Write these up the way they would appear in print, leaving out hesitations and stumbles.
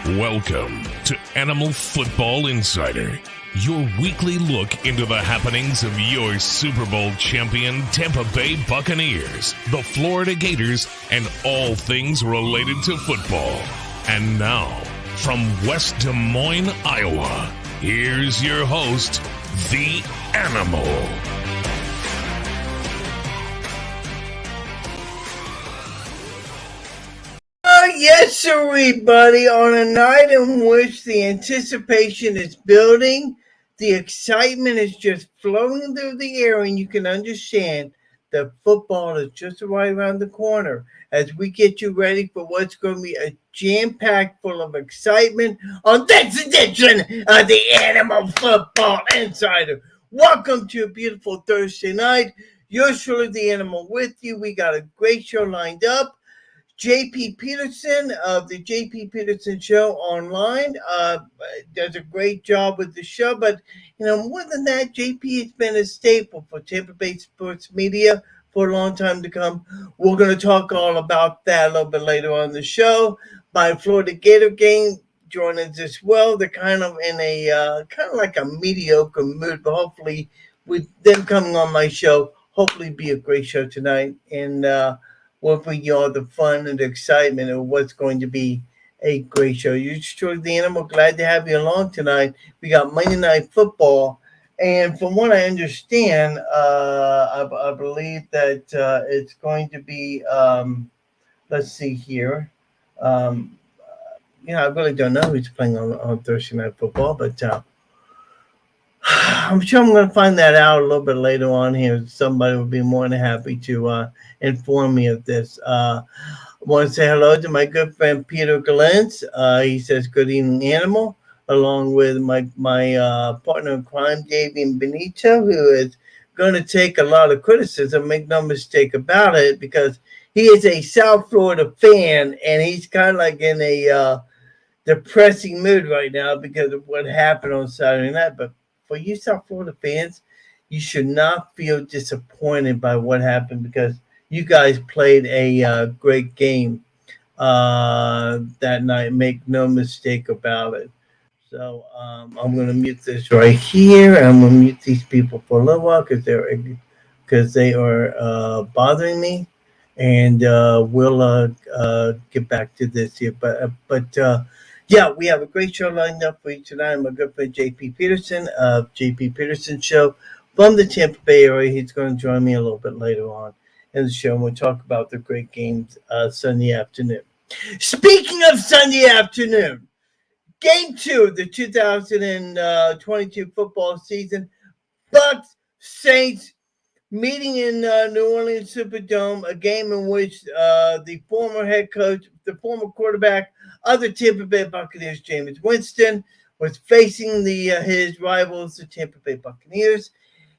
Welcome to Animal Football Insider, your weekly look into the happenings of your Super Bowl champion Tampa Bay Buccaneers, the Florida Gators, and all things related to football. And now, from West Des Moines, Iowa, here's your host, The Animal. Yes, everybody. On a night in which the anticipation is building, the excitement is just flowing through the air, and you can understand that football is just right around the corner as we get you ready for what's going to be a jam-packed full of excitement on this edition of the Animal Football Insider. Welcome to a beautiful Thursday night. Yours truly, the Animal, with you. We got a great show lined up. JP Petersen of the JP Petersen Show online does a great job with the show. But, more than that, JP has been a staple for Tampa Bay sports media for a long time to come. We're going to talk all about that a little bit later on the show. My Florida Gator game joining us as well. They're kind of in a kind of like a mediocre mood, but hopefully with them coming on my show, hopefully be a great show tonight. And we'll bring you all the fun and the excitement of what's going to be a great show. You're truly the Animal. Glad to have you along tonight. We got Monday Night Football. And from what I understand, I believe that it's going to be, let's see here. I really don't know who's playing on Thursday Night Football, but I'm sure I'm going to find that out a little bit later on here. Somebody will be more than happy to inform me of this. I want to say hello to my good friend Peter Galens. He says, good evening, Animal, along with my partner in crime, Davian Benito, who is going to take a lot of criticism, make no mistake about it, because he is a South Florida fan, and he's kind of like in a depressing mood right now because of what happened on Saturday night. But for you South Florida fans, you should not feel disappointed by what happened because you guys played a great game that night. Make no mistake about it. So I'm going to mute this right here. I'm going to mute these people for a little while because they are bothering me, and we'll get back to this here. But yeah, we have a great show lined up for you tonight. My good friend JP Petersen of JP Petersen Show from the Tampa Bay area. He's going to join me a little bit later on in the show, and we'll talk about the great games Sunday afternoon. Speaking of Sunday afternoon, Game 2 of the 2022 football season, Bucs Saints meeting in New Orleans Superdome, a game in which the former head coach, the former quarterback of the Tampa Bay Buccaneers, Jameis Winston, was facing his rivals, the Tampa Bay Buccaneers.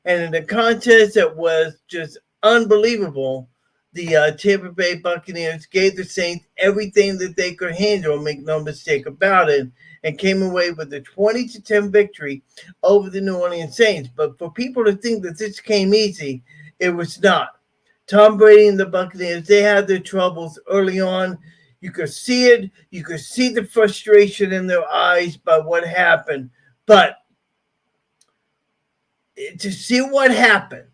And in a contest that was just unbelievable, the Tampa Bay Buccaneers gave the Saints everything that they could handle, make no mistake about it, and came away with a 20-10 victory over the New Orleans Saints. But for people to think that this came easy, it was not. Tom Brady and the Buccaneers, they had their troubles early on. You could see it. You could see the frustration in their eyes by what happened. But to see what happened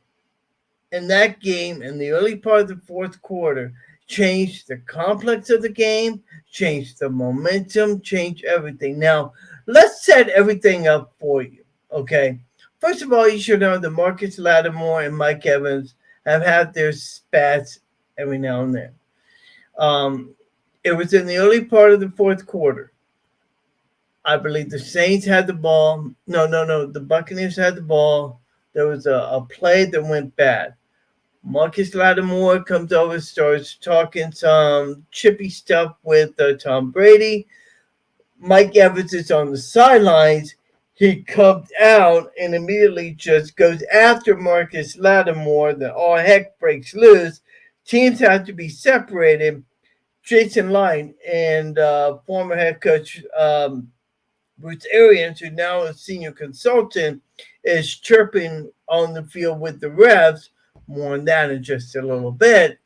in that game in the early part of the fourth quarter changed the complex of the game, changed the momentum, changed everything. Now, let's set everything up for you, okay? First of all, you should know that Marcus Lattimore and Mike Evans have had their spats every now and then. It was in the early part of the fourth quarter. I believe the Saints had the ball. No. The Buccaneers had the ball. There was a play that went bad. Marcus Lattimore comes over, starts talking some chippy stuff with Tom Brady. Mike Evans is on the sidelines. He comes out and immediately just goes after Marcus Lattimore. Then all heck breaks loose. Teams have to be separated. Jason Light and former head coach Bruce Arians, who now is senior consultant, is chirping on the field with the refs. More on that in just a little bit.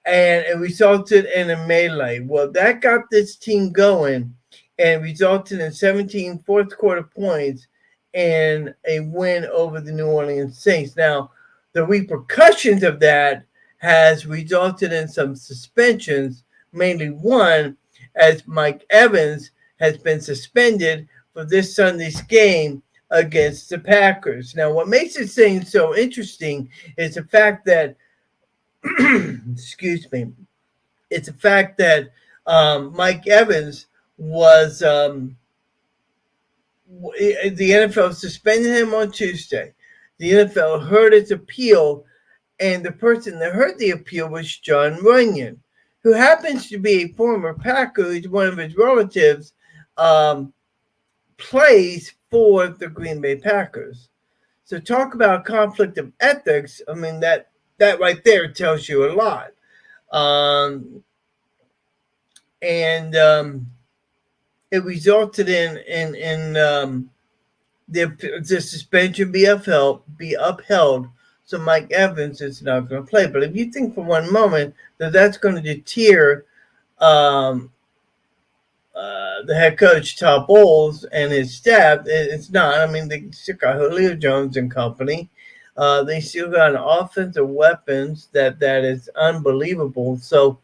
And it resulted in a melee. Well, that got this team going. and resulted in 17 fourth quarter points and a win over the New Orleans Saints. Now, the repercussions of that has resulted in some suspensions, mainly one, as Mike Evans has been suspended for this Sunday's game against the Packers. Now, what makes this thing so interesting is the fact that, excuse me, it's the fact that Mike Evans was the NFL suspended him on Tuesday. The NFL heard his appeal, and the person that heard the appeal was John Runyon, who happens to be a former Packer. Who's one of his relatives, plays for the Green Bay Packers. So talk about conflict of ethics. I mean, that right there tells you a lot. And it resulted in the suspension be upheld. So Mike Evans is not going to play. But if you think for one moment that that's going to deter the head coach Todd Bowles and his staff, it's not. I mean, they still got Julio Jones and company. They still got an offensive weapons that is unbelievable. So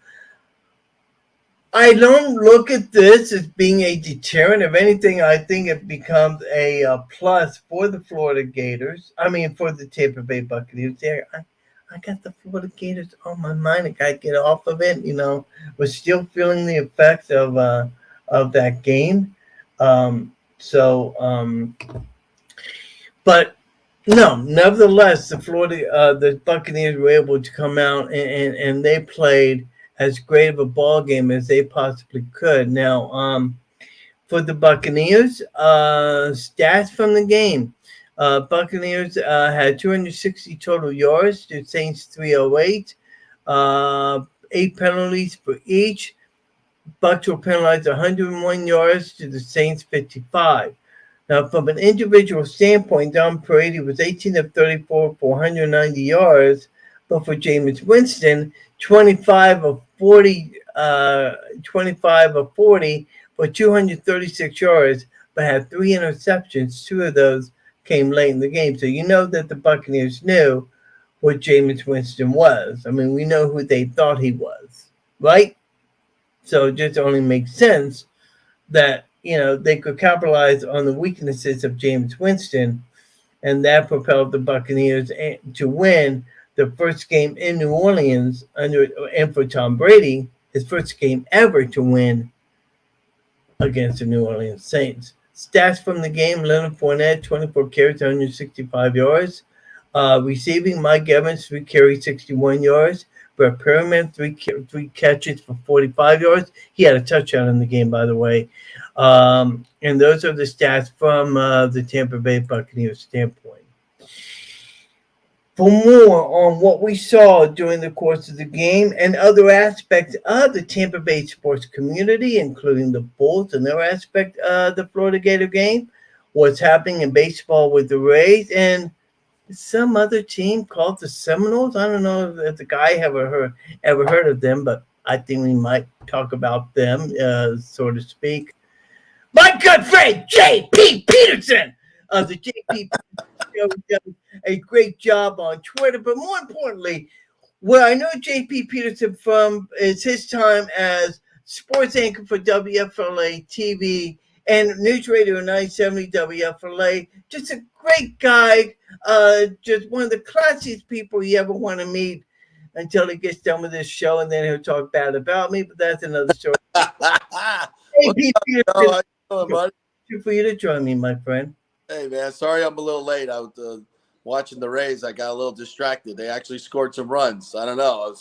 I don't look at this as being a deterrent. If anything, I think it becomes a plus for the Florida Gators. I mean, for the Tampa Bay Buccaneers. There, I got the Florida Gators on my mind. I got to get off of it. You know, we're still feeling the effects of that game. But no, nevertheless, the Buccaneers were able to come out and they played as great of a ball game as they possibly could. Now, for the Buccaneers, stats from the game. Buccaneers had 260 total yards to Saints 308. 8 penalties for each. Bucs were penalized 101 yards to the Saints 55. Now, from an individual standpoint, Tom Brady was 18 of 34 for 190 yards, but for Jameis Winston, 25 of 40 for 236 yards, but had 3 interceptions. 2 of those came late in the game. So you know that the Buccaneers knew what Jameis Winston was. I mean, we know who they thought he was, right? So it just only makes sense that, they could capitalize on the weaknesses of Jameis Winston, and that propelled the Buccaneers to win the first game in New Orleans and for Tom Brady, his first game ever to win against the New Orleans Saints. Stats from the game: Leonard Fournette, 24 carries, 165 yards. Receiving, Mike Evans, 3 carries, 61 yards. Brett Perriman, 3 catches for 45 yards. He had a touchdown in the game, by the way. And those are the stats from the Tampa Bay Buccaneers standpoint. For more on what we saw during the course of the game and other aspects of the Tampa Bay sports community, including the Bulls and their aspect of the Florida Gator game, what's happening in baseball with the Rays, and some other team called the Seminoles. I don't know if the guy ever heard of them, but I think we might talk about them, so to speak. My good friend J.P. Petersen of the J.P. Show does a great job on Twitter, but more importantly, where I know J.P. Petersen from is his time as sports anchor for WFLA TV and News Radio 970 WFLA. Just a great guy, just one of the classiest people you ever want to meet until he gets done with this show, and then he'll talk bad about me, but that's another story. J.P. Petersen, buddy? for you to join me, my friend. Hey, man, sorry I'm a little late. I was watching the Rays. I got a little distracted. They actually scored some runs. I don't know.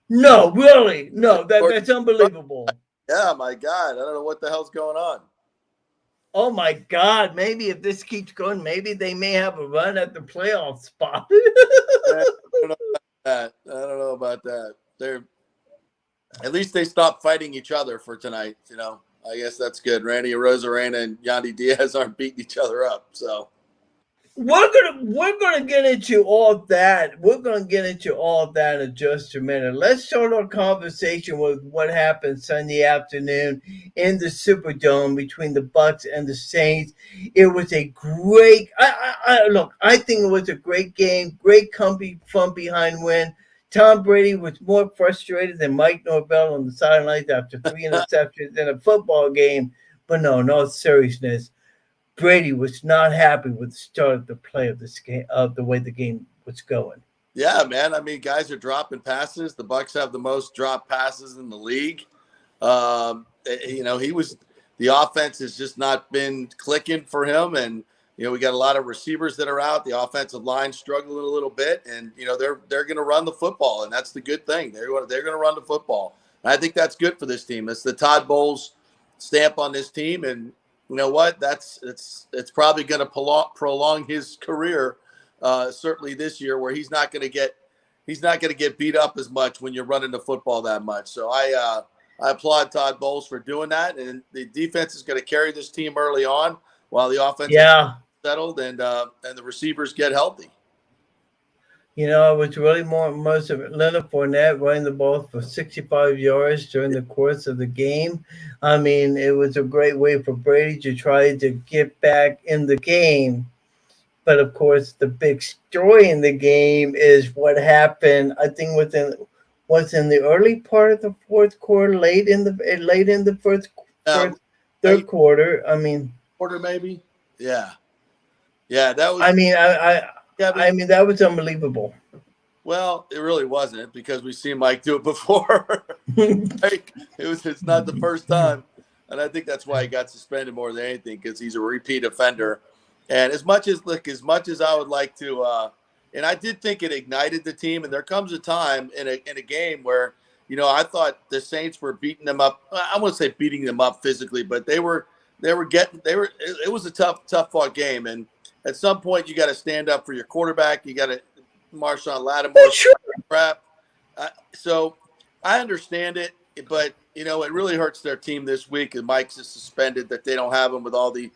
No, really. No, that's unbelievable. Yeah, my God. I don't know what the hell's going on. Oh, my God. Maybe if this keeps going, maybe they may have a run at the playoff spot. I don't know about that. At least they stopped fighting each other for tonight, I guess that's good. Randy Arozarena and Yandy Diaz aren't beating each other up, so. We're gonna get into all that. We're gonna get into all that in just a minute. Let's start our conversation with what happened Sunday afternoon in the Superdome between the Bucks and the Saints. It was a great. Look. I think it was a great game. Great fun behind win. Tom Brady was more frustrated than Mike Norvell on the sidelines after three interceptions in a football game. But no seriousness. Brady was not happy with the start of the play of this game, of the way the game was going. Yeah, man. I mean, guys are dropping passes. The Bucks have the most drop passes in the league. The offense has just not been clicking for him, and we got a lot of receivers that are out. The offensive line struggling a little bit, and they're going to run the football, and that's the good thing. They're going to run the football, and I think that's good for this team. It's the Todd Bowles stamp on this team, and you know what? It's probably going to prolong his career, certainly this year, where he's not going to get beat up as much when you're running the football that much. So I applaud Todd Bowles for doing that, and the defense is going to carry this team early on while the offense is settled and the receivers get healthy. It was really most of it. Leonard Fournette running the ball for 65 yards during the course of the game. I mean, it was a great way for Brady to try to get back in the game. But of course, the big story in the game is what happened. I think was in the early part of the fourth quarter, late in the third quarter. I mean, quarter maybe. Yeah. That was. I mean, that was unbelievable. Well, it really wasn't because we've seen Mike do it before. It's not the first time, and I think that's why he got suspended more than anything, because he's a repeat offender. And as much as I would like to, and I did think it ignited the team. And there comes a time in a game where I thought the Saints were beating them up. I wouldn't say beating them up physically, but it was a tough fought game. And at some point, you got to stand up for your quarterback. You got to Marshawn Lattimore crap. So I understand it, but it really hurts their team this week. And Mike's is suspended, that they don't have him with all the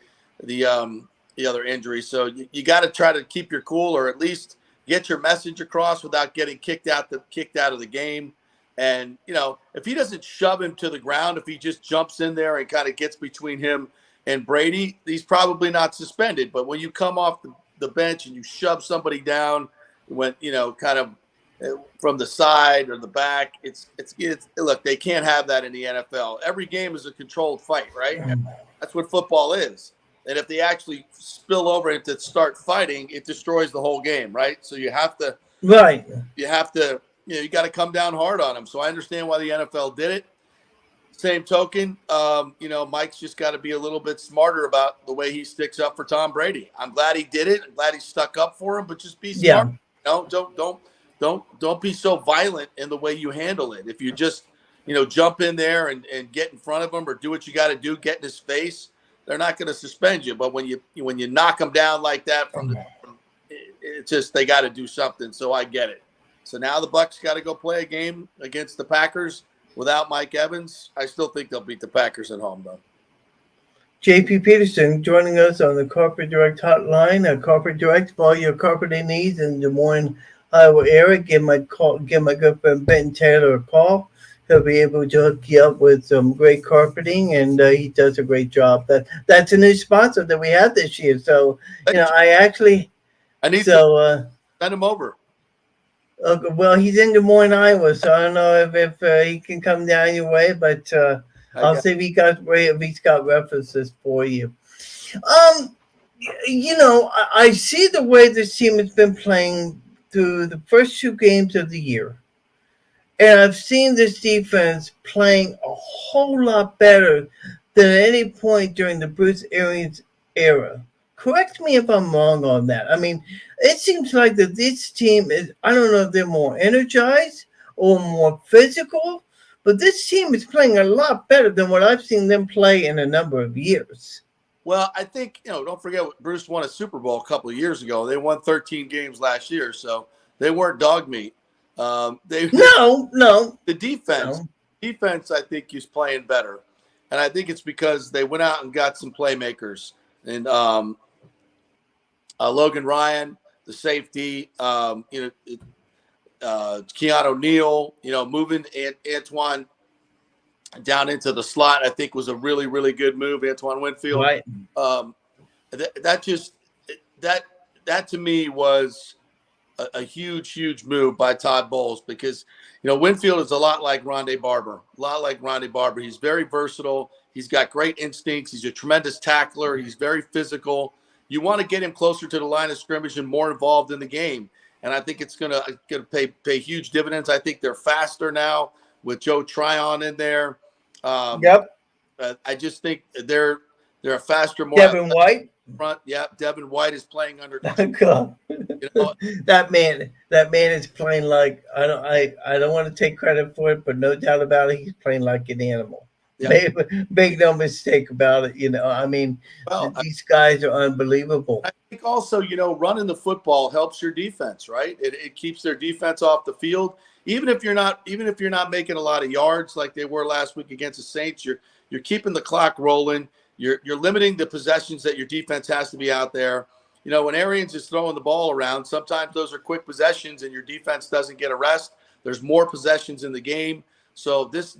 other injuries. So you got to try to keep your cool, or at least get your message across without getting kicked out of the game. And if he doesn't shove him to the ground, if he just jumps in there and kind of gets between him and Brady, he's probably not suspended. But when you come off the bench and you shove somebody down, when kind of from the side or the back, it's look, they can't have that in the NFL. Every game is a controlled fight, right? That's what football is. And if they actually spill over and to start fighting, it destroys the whole game, right? So you have to you got to come down hard on them. So I understand why the NFL did it. Same token, Mike's just got to be a little bit smarter about the way he sticks up for Tom Brady. I'm glad he did it. I'm glad he stuck up for him, but just be smart. Don't be so violent in the way you handle it. If you just, jump in there and get in front of him or do what you got to do, get in his face, they're not going to suspend you. But when you knock them down like that it's just, they got to do something. So I get it. So now the Bucs got to go play a game against the Packers without Mike Evans. I still think they'll beat the Packers at home, though. JP Petersen joining us on the Corporate Direct hotline. Corporate Direct for all your carpeting needs in Des Moines, Iowa area. Give my good friend Ben Taylor a call. He'll be able to hook you up with some great carpeting, and he does a great job. That's a new sponsor that we had this year. So I need to send him over. Well, he's in Des Moines, Iowa, so I don't know if he can come down your way, but I'll see if he's got references for you. I see the way this team has been playing through the first two games of the year, and I've seen this defense playing a whole lot better than at any point during the Bruce Arians era. Correct me if I'm wrong on that. I mean, it seems like that this team is, I don't know if they're more energized or more physical, but this team is playing a lot better than what I've seen them play in a number of years. Well, I think, don't forget, Bruce won a Super Bowl a couple of years ago. They won 13 games last year, so they weren't dog meat. No. The defense, I think, is playing better. And I think it's because they went out and got some playmakers. And Logan Ryan, the safety, Keanu Neal, moving Antoine down into the slot, I think was a really, really good move. Antoine Winfield. Right. That to me was a huge, huge move by Todd Bowles, because, Winfield is a lot like Rondé Barber. He's very versatile. He's got great instincts. He's a tremendous tackler. He's very physical. You want to get him closer to the line of scrimmage and more involved in the game. And I think it's gonna pay huge dividends. I think they're faster now with Joe Tryon in there. Yep. I just think they're a faster, more Devin White. Front. Yeah, Devin White is playing under. That man is playing like, I don't want to take credit for it, but no doubt about it, he's playing like an animal. Yeah. Make no mistake about it. These guys are unbelievable. I think also, running the football helps your defense, right? It keeps their defense off the field. Even if you're not making a lot of yards like they were last week against the Saints, you're keeping the clock rolling. You're limiting the possessions that your defense has to be out there. When Arians is throwing the ball around, sometimes those are quick possessions and your defense doesn't get a rest. There's more possessions in the game. So this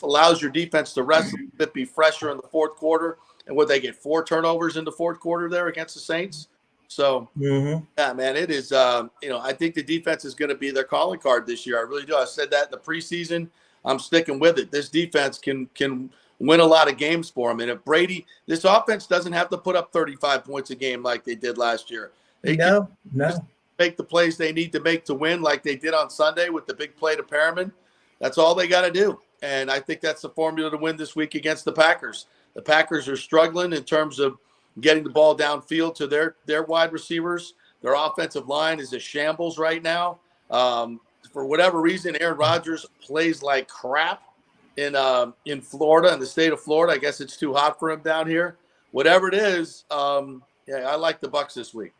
allows your defense to rest a bit, be fresher in the fourth quarter. And would they get 4 turnovers in the fourth quarter there against the Saints? So, yeah, man, it is, I think the defense is going to be their calling card this year. I really do. I said that in the preseason. I'm sticking with it. This defense can win a lot of games for them. And if Brady, this offense doesn't have to put up 35 points a game like they did last year. They can make the plays they need to make to win, like they did on Sunday with the big play to Petersen. That's all they got to do. And I think that's the formula to win this week against the Packers. The Packers are struggling in terms of getting the ball downfield to their wide receivers. Their offensive line is a shambles right now. For whatever reason, Aaron Rodgers plays like crap in Florida, in the state of Florida. I guess it's too hot for him down here. Whatever it is, I like the Bucs this week.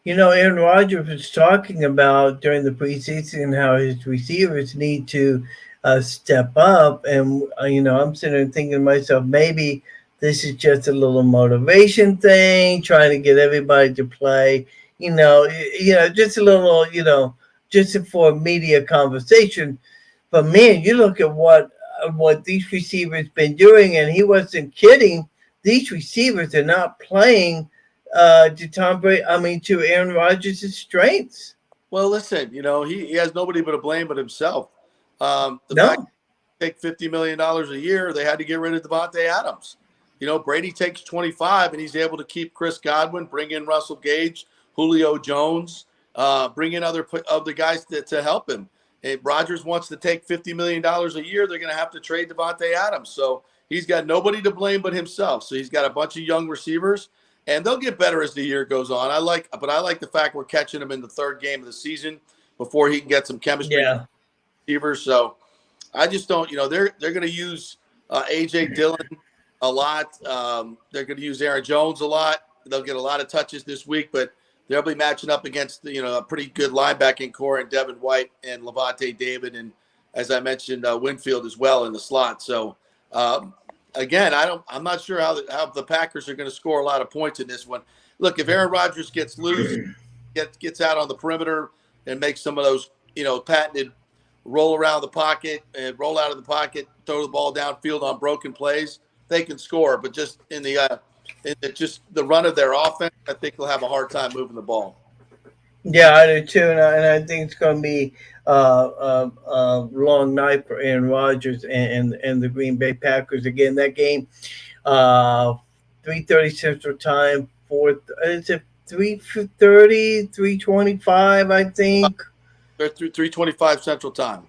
Aaron Rodgers was talking about during the preseason how his receivers need to step up. And, I'm sitting there thinking to myself, maybe this is just a little motivation thing, trying to get everybody to play, just a little, just for media conversation. But, man, you look at what these receivers been doing, and he wasn't kidding. These receivers are not playing to Aaron Rodgers' strengths. Well, listen, he has nobody but to blame but himself. Fact they take $50 million a year, they had to get rid of Devontae Adams. Brady takes 25, and he's able to keep Chris Godwin, bring in Russell Gage, Julio Jones, bring in other guys to help him. If Rodgers wants to take $50 million a year, they're going to have to trade Devontae Adams. So he's got nobody to blame but himself. So he's got a bunch of young receivers, and they'll get better as the year goes on. I like the fact we're catching him in the third game of the season before he can get some chemistry with receivers. So I just don't, they're going to use A.J. Dillon a lot. They're going to use Aaron Jones a lot. They'll get a lot of touches this week, but they'll be matching up against, a pretty good linebacking core in Devin White and Levante David, and as I mentioned, Winfield as well in the slot. So again, I'm not sure how the Packers are going to score a lot of points in this one. Look, if Aaron Rodgers gets loose, gets out on the perimeter and makes some of those, patented roll around the pocket and roll out of the pocket, throw the ball downfield on broken plays, they can score. But just in the run of their offense, I think they'll have a hard time moving the ball. Yeah, I do too, and I think it's going to be a long night for Aaron Rodgers and the Green Bay Packers. Again, that game, 3:30 Central Time. Is it 3:30, 3:25? I think. They're 3:25 Central Time.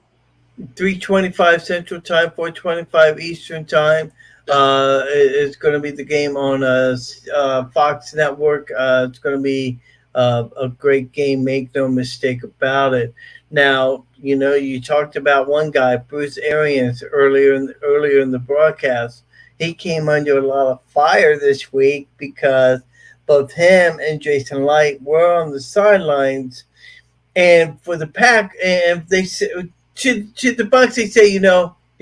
3:25 Central Time, 4:25 Eastern Time. It's going to be the game on Fox Network. It's going to be a great game. Make no mistake about it. Now, you talked about one guy, Bruce Arians, earlier in the broadcast. He came under a lot of fire this week because both him and Jason Light were on the sidelines. And for the Pack, and they said to the Bucs, they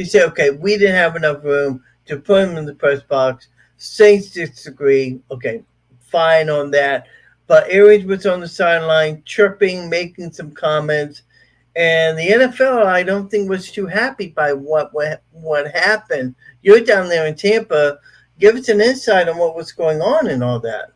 say, okay, we didn't have enough room to put him in the press box. Saints disagree. Okay, fine on that. but Arians was on the sideline chirping, making some comments. And the NFL, I don't think, was too happy by what happened. You're down there in Tampa. Give us an insight on what was going on and all that.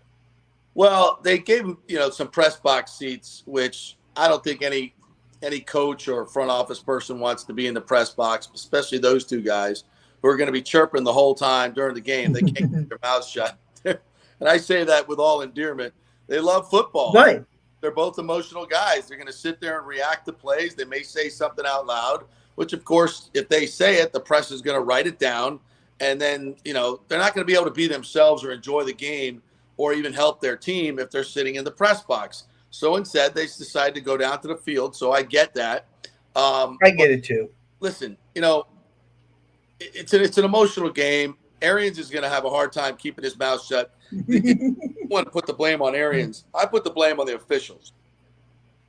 Well, they gave him, some press box seats, which I don't think any coach or front office person wants to be in the press box, especially those two guys who are going to be chirping the whole time during the game. They can't keep their mouths shut. And I say that with all endearment. They love football. Right. They're both emotional guys. They're going to sit there and react to plays. They may say something out loud, which, of course, if they say it, the press is going to write it down. And then, they're not going to be able to be themselves or enjoy the game or even help their team if they're sitting in the press box. So instead, they decided to go down to the field. So I get that. I get it too. Listen, it's an emotional game. Arians is going to have a hard time keeping his mouth shut. You want to put the blame on Arians. I put the blame on the officials.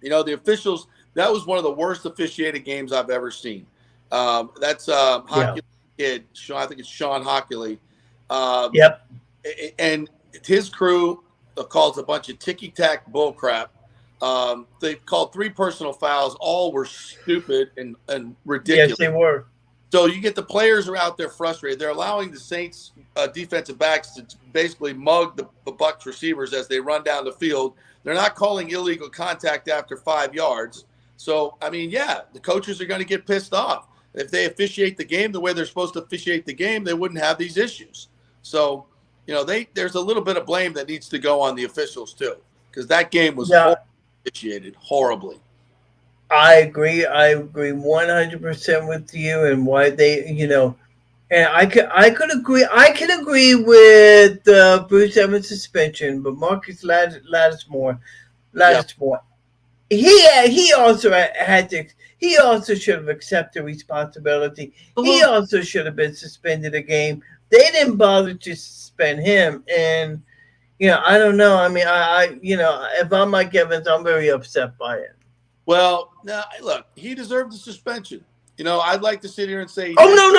The officials, that was one of the worst officiated games I've ever seen. That's Hockley kid. I think it's Sean Hockley. Yep. And his crew calls a bunch of ticky-tack bullcrap. They called 3 personal fouls. All were stupid and ridiculous. Yes, they were. So you get the players are out there frustrated. They're allowing the Saints defensive backs to basically mug the Bucs receivers as they run down the field. They're not calling illegal contact after 5 yards. So, the coaches are going to get pissed off. If they officiate the game the way they're supposed to officiate the game, they wouldn't have these issues. So, there's a little bit of blame that needs to go on the officials too, because that game was officiated horribly. I agree 100% with you, and why they, and I could agree with Bruce Evans suspension, but Marcus Lattimore, he also should have accepted responsibility. He also should have been suspended a game. They didn't bother to suspend him, and I don't know. If I'm Mike Evans, I'm very upset by it. Well, now look, he deserved the suspension. I'd like to sit here and say, "Oh no,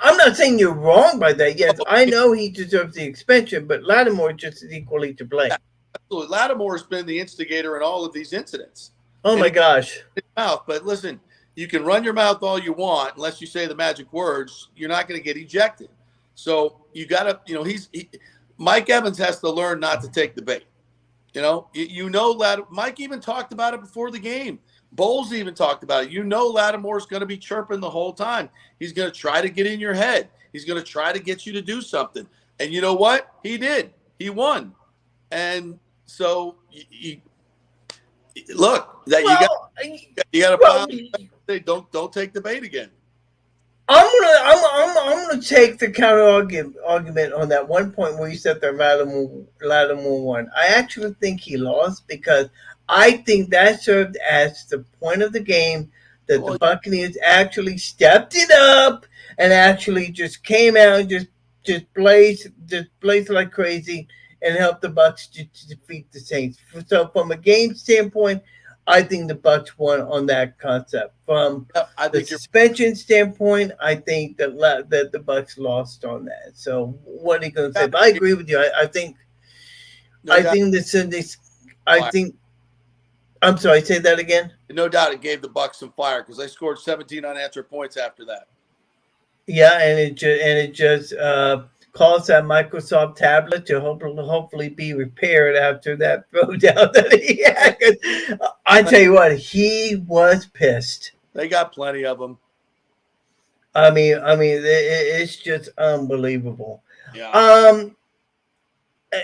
I'm not saying you're wrong by that. Yes, I know he deserves the suspension, but Lattimore just is equally to blame." Yeah, absolutely, Lattimore has been the instigator in all of these incidents. Oh my gosh! But listen, you can run your mouth all you want, unless you say the magic words, you're not going to get ejected. So you got to, Mike Evans has to learn not to take the bait. Mike even talked about it before the game. Bowles even talked about it. Lattimore's going to be chirping the whole time. He's going to try to get in your head. He's going to try to get you to do something. And you know what? He did. He won. And so you got to say don't take the bait again. I'm gonna take the counter argument on that one point where you said that Lattimore won. I actually think he lost, because I think that served as the point of the game that the Buccaneers actually stepped it up and actually just came out and just blazed like crazy and helped the Bucs to defeat the Saints. So from a game standpoint, I think the Bucs won on that concept. From the suspension standpoint, I think that the Bucs lost on that. So what are you going to say? But I agree with you. I'm sorry. Say that again. No doubt, it gave the Bucs some fire because they scored 17 unanswered points after that. Yeah, and it just caused that Microsoft tablet to hopefully be repaired after that throwdown that he had. I tell you what, he was pissed. They got plenty of them. It's just unbelievable. Yeah.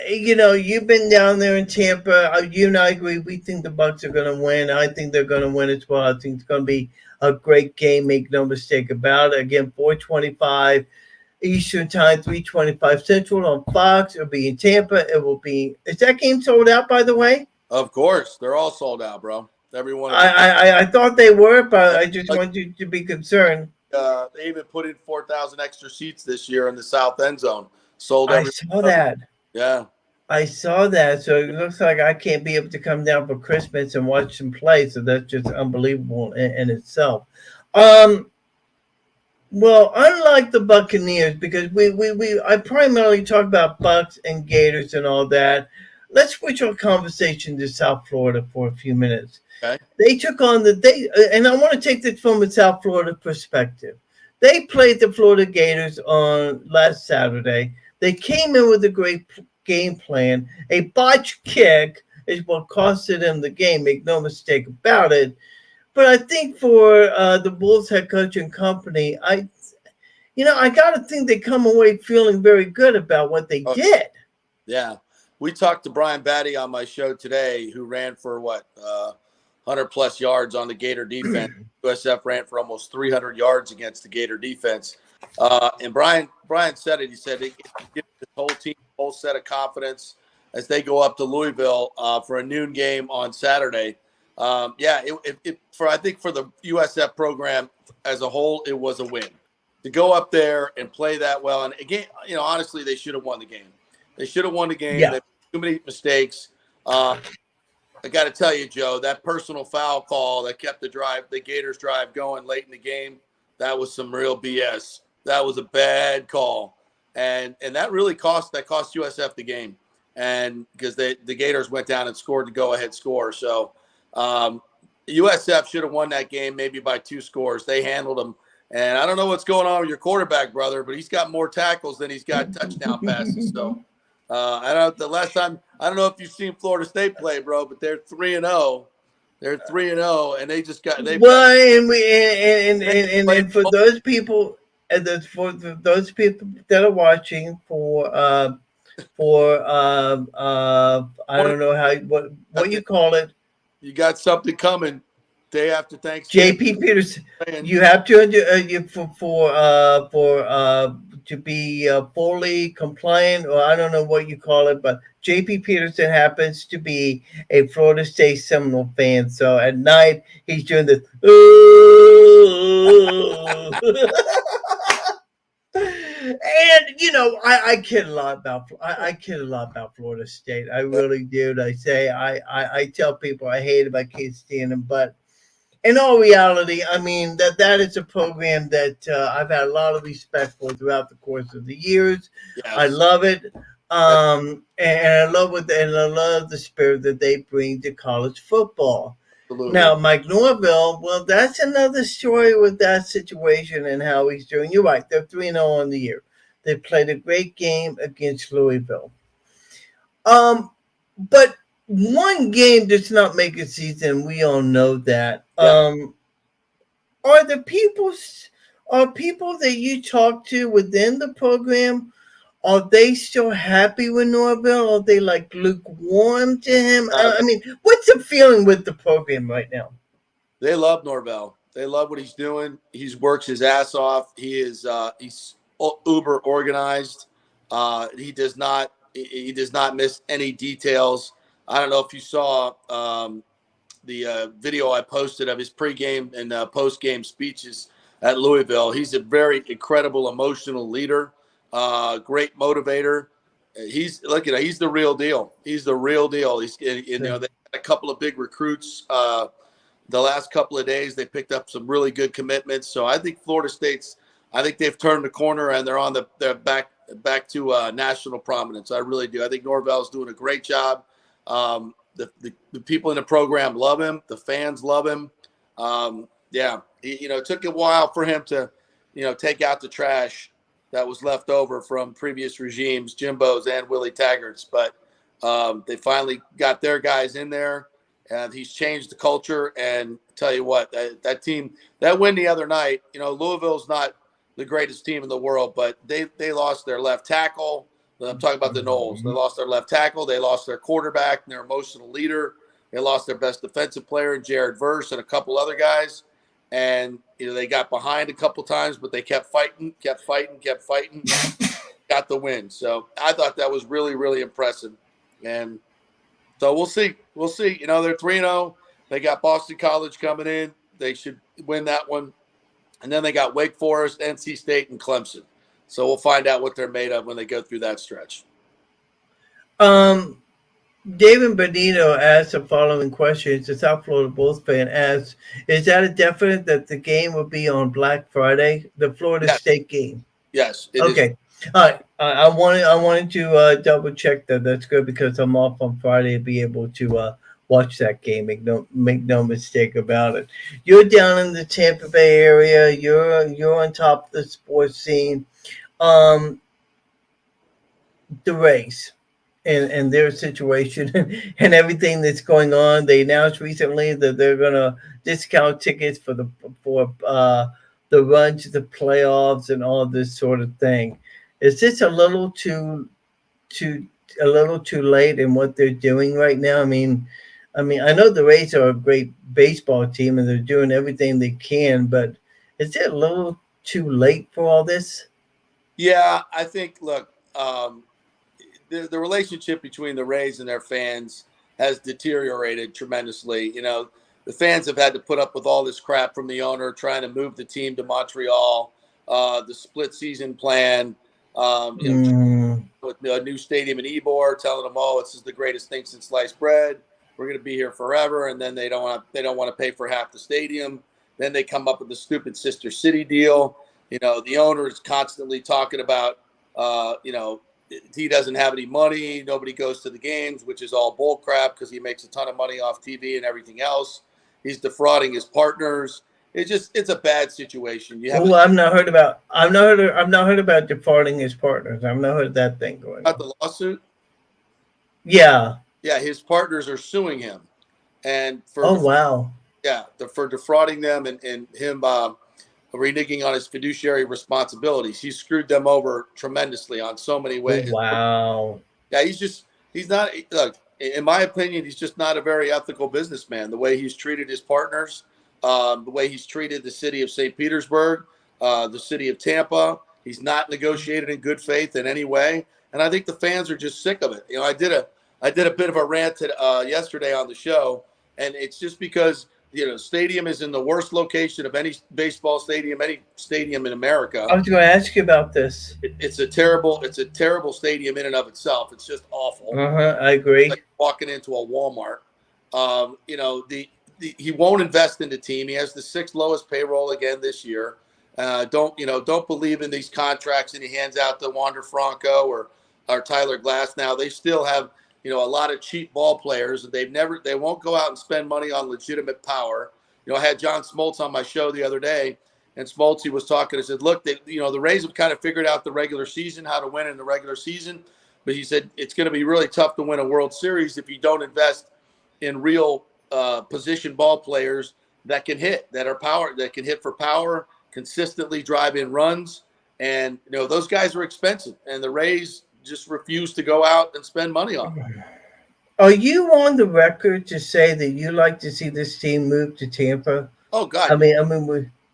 You've been down there in Tampa. You and I agree. We think the Bucs are going to win. I think they're going to win as well. I think it's going to be a great game. Make no mistake about it. Again, 4:25 Eastern Time, 3:25 Central on Fox. It'll be in Tampa. Is that game sold out, by the way? Of course. They're all sold out, bro. Everyone. I thought they were, but I just want you to be concerned. They even put in 4,000 extra seats this year in the south end zone. Sold I saw that. Yeah. I saw that. So it looks like I can't be able to come down for Christmas and watch them play. So that's just unbelievable in itself. Well, unlike the Buccaneers, because I primarily talk about Bucs and Gators and all that. let's switch our conversation to South Florida for a few minutes. Okay. They took on and I want to take this from a South Florida perspective. They played the Florida Gators on last Saturday. They came in with a great game plan. A botched kick is what costed them the game. Make no mistake about it. But I think for the Bulls head coach and company, I got to think they come away feeling very good about what they did. Yeah. We talked to Brian Batty on my show today, who ran for 100+ yards on the Gator defense. USF ran for almost 300 yards against the Gator defense. And Brian said it. He said it gives the whole team a whole set of confidence as they go up to Louisville for a noon game on Saturday. I think for the USF program as a whole, it was a win. To go up there and play that well. And again, honestly, they should have won the game. They should have won the game. Yeah. They made too many mistakes. I got to tell you, Joe, that personal foul call that kept the Gators drive going late in the game, that was some real BS. That was a bad call. And that really cost USF the game. And because the Gators went down and scored the go-ahead score. So USF should have won that game maybe by 2 scores. They handled them. And I don't know what's going on with your quarterback, brother, but he's got more tackles than he's got touchdown passes. So I don't know if you've seen Florida State play, bro, but they're 3-0. They're 3-0, and they just got. And for those people, for those people that are watching, I don't know what you call it. You got something coming. Day after Thanksgiving. JP Petersen, you have to to be fully compliant, or I don't know what you call it, but JP Petersen happens to be a Florida State Seminole fan. So at night he's doing this. And I kid a lot about Florida State. I really do. I tell people I hate them, I can't stand them, but in all reality, I mean that is a program that I've had a lot of respect for throughout the course of the years. Yes. I love it, and I love the spirit that they bring to college football. Absolutely. Now, Mike Norvell, well, that's another story with that situation and how he's doing. You're right; they're 3-0 on the year. They played a great game against Louisville. But one game does not make a season. We all know that. Yeah. Are people that you talk to within the program, are they still happy with Norvell? Are they like lukewarm to him? I mean, what's the feeling with the program right now? They love Norvell. They love what he's doing. He works his ass off. He's uber organized. He does not miss any details. I don't know if you saw the video I posted of his pregame and postgame speeches at Louisville. He's a very incredible emotional leader, great motivator. He's the real deal. He's the real deal. They had a couple of big recruits the last couple of days. They picked up some really good commitments. So I think they've turned the corner and they're on their back to national prominence. I really do. I think Norvell's doing a great job. The people in the program love him. The fans love him. It took a while for him to, take out the trash that was left over from previous regimes, Jimbo's and Willie Taggart's. But they finally got their guys in there, and he's changed the culture. And tell you what, that team, that win the other night, Louisville's not the greatest team in the world, but they lost their left tackle. I'm talking about the Noles. They lost their left tackle. They lost their quarterback and their emotional leader. They lost their best defensive player, Jared Verse, and a couple other guys. And, they got behind a couple times, but they kept fighting, got the win. So I thought that was really, really impressive. And so we'll see. They're 3-0. They got Boston College coming in. They should win that one. And then they got Wake Forest, NC State, and Clemson. So we'll find out what they're made of when they go through that stretch. David Benito asked the following question. It's a South Florida Bulls fan. Asks, is that a definite that the game will be on Black Friday, the Florida State game? Yes. Okay. All right, I wanted to double check that. That's good because I'm off on Friday to be able to watch that game. Make no mistake about it. You're down in the Tampa Bay area. You're on top of the sports scene. Um, the Rays and their situation and everything that's going on. They announced recently that they're gonna discount tickets for the run to the playoffs and all this sort of thing. Is this too a little too late in what they're doing right now? I mean, I know the Rays are a great baseball team and they're doing everything they can, but is it a little too late for all this? Yeah, I think. Look, the relationship between the Rays and their fans has deteriorated tremendously. The fans have had to put up with all this crap from the owner trying to move the team to Montreal, the split season plan, Mm, with a new stadium in Ybor, telling them, "Oh, this is the greatest thing since sliced bread. We're going to be here forever," and then they don't want to pay for half the stadium. Then they come up with the stupid sister city deal. The owner is constantly talking about, he doesn't have any money. Nobody goes to the games, which is all bull crap because he makes a ton of money off TV and everything else. He's defrauding his partners. It's a bad situation. You oh, haven't I've not heard about defaulting his partners. I've not heard that thing going got on. the lawsuit. Yeah. Yeah, his partners are suing him, and Oh wow. for defrauding them and him reneging on his fiduciary responsibilities. He screwed them over tremendously on so many Oh ways. wow. Yeah, he's not, look, in my opinion, he's just not a very ethical businessman. The way he's treated his partners, the way he's treated the city of St. Petersburg, the city of Tampa, he's not negotiated in good faith in any way. And I think the fans are just sick of it. I did a bit of a rant yesterday on the show, and it's just because stadium is in the worst location of any baseball stadium, any stadium in America. I was going to ask you about this. It's a terrible stadium in and of itself. It's just awful. I agree. Like walking into a Walmart. He won't invest in the team. He has the sixth lowest payroll again this year. Don't believe in these contracts that he hands out to Wander Franco or Tyler Glass. Now they still have a lot of cheap ball players. They won't go out and spend money on legitimate power. I had John Smoltz on my show the other day, and Smoltz, he was talking. I said, look, the Rays have kind of figured out the regular season, how to win in the regular season. But he said it's going to be really tough to win a World Series if you don't invest in real position ball players that can hit, that can hit for power, consistently drive in runs. And, those guys are expensive. And the Rays just refuse to go out and spend money on them. Are you on the record to say that you like to see this team move to Tampa? Oh, God. I mean,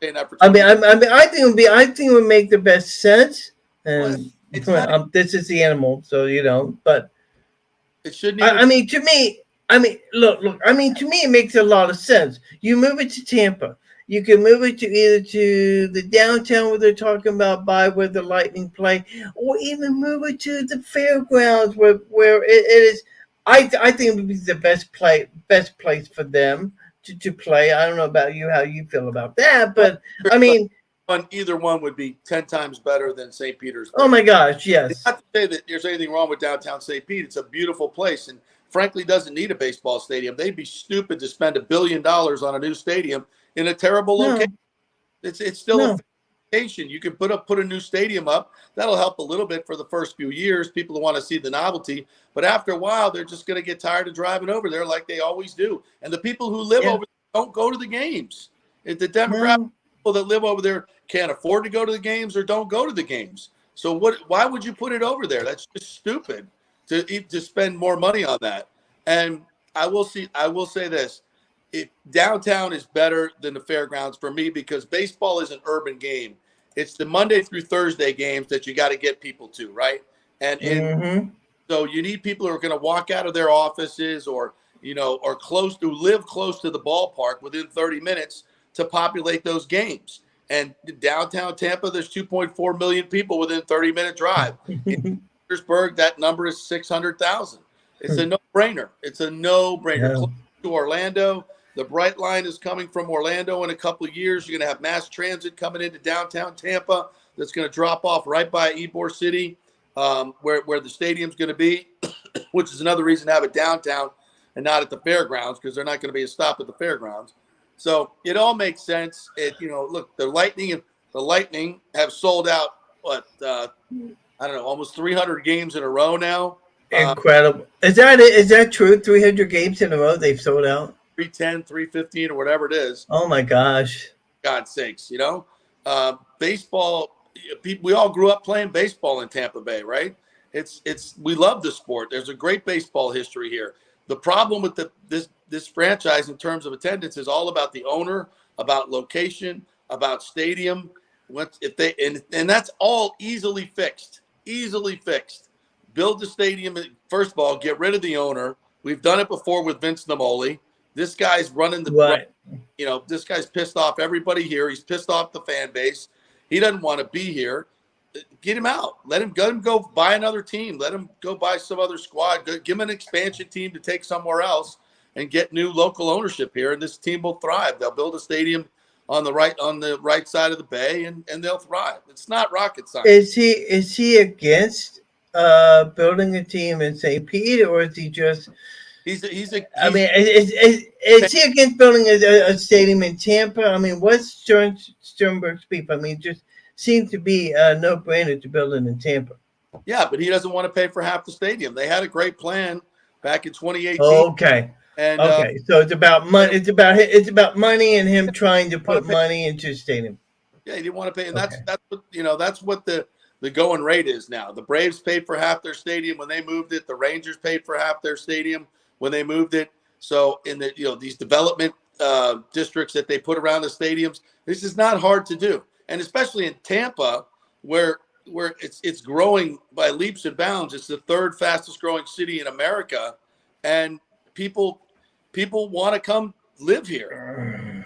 Saying that for I 20 mean, I think it would make the best sense. Well, And it's not. this is the animal, so But It shouldn't even. I mean, to me, look. I mean, to me, it makes a lot of sense. You move it to Tampa. You can move it to either to the downtown where they're talking about by where the Lightning play, or even move it to the fairgrounds where it is. I think it would be the best place for them to play. I don't know about you, how you feel about that, but I mean, Either one would be 10 times better than St. oh Petersburg. my gosh, yes. Not to say that there's anything wrong with downtown St. Pete. It's a beautiful place, and frankly, doesn't need a baseball stadium. They'd be stupid to spend $1 billion on a new stadium in a terrible No, location. It's still no. a location. You can put a new stadium up. That'll help a little bit for the first few years. People who want to see the novelty, but after a while, they're just going to get tired of driving over there like they always do. And the people who live over there don't go to the games. If the demographic people that live over there can't afford to go to the games or don't go to the games. So why would you put it over there? That's just stupid to spend more money on that. And I will say this. If downtown is better than the fairgrounds for me, because baseball is an urban game. It's the Monday through Thursday games that you got to get people to, right? And so you need people who are going to walk out of their offices or live close to the ballpark within 30 minutes to populate those games. And downtown Tampa, there's 2.4 million people within 30-minute drive. In Petersburg, that number is 600,000. It's a no-brainer. Yeah. Close to Orlando, The Bright Line is coming from Orlando in a couple of years. You're going to have mass transit coming into downtown Tampa that's going to drop off right by Ybor City, where the stadium's going to be, which is another reason to have it downtown and not at the fairgrounds, because they're not going to be a stop at the fairgrounds. So it all makes sense. Look, the Lightning have sold out, I don't know, almost 300 games in a row now. Incredible. Is that true? 300 games in a row they've sold out? 310, 315, or whatever it is. Oh my gosh. God's sakes, baseball, we all grew up playing baseball in Tampa Bay, right? We love the sport. There's a great baseball history here. The problem with this franchise in terms of attendance is all about the owner, about location, about stadium. And that's all easily fixed. Build the stadium. First of all, get rid of the owner. We've done it before with Vince Namoli. This guy's running the right. This guy's pissed off everybody here. He's pissed off the fan base. He doesn't want to be here. Get him out. Let him go buy another team. Let him go buy some other squad. Give him an expansion team to take somewhere else and get new local ownership here, and this team will thrive. They'll build a stadium on the right side of the bay, and they'll thrive. It's not rocket science. Is he against building a team in St. Pete, or is he just? Is he against building a stadium in Tampa? I mean, what's Sternberg's beef? I mean, it just seems to be a no-brainer to build it in Tampa. Yeah, but he doesn't want to pay for half the stadium. They had a great plan back in 2018. Okay. And so it's about money. It's about money and him trying to put money into a stadium. Yeah, he didn't want to pay, and that's what the going rate is now. The Braves paid for half their stadium when they moved it. The Rangers paid for half their stadium when they moved it. So in these development districts that they put around the stadiums, this is not hard to do, and especially in Tampa, where it's growing by leaps and bounds. It's the third fastest growing city in America, and people want to come live here.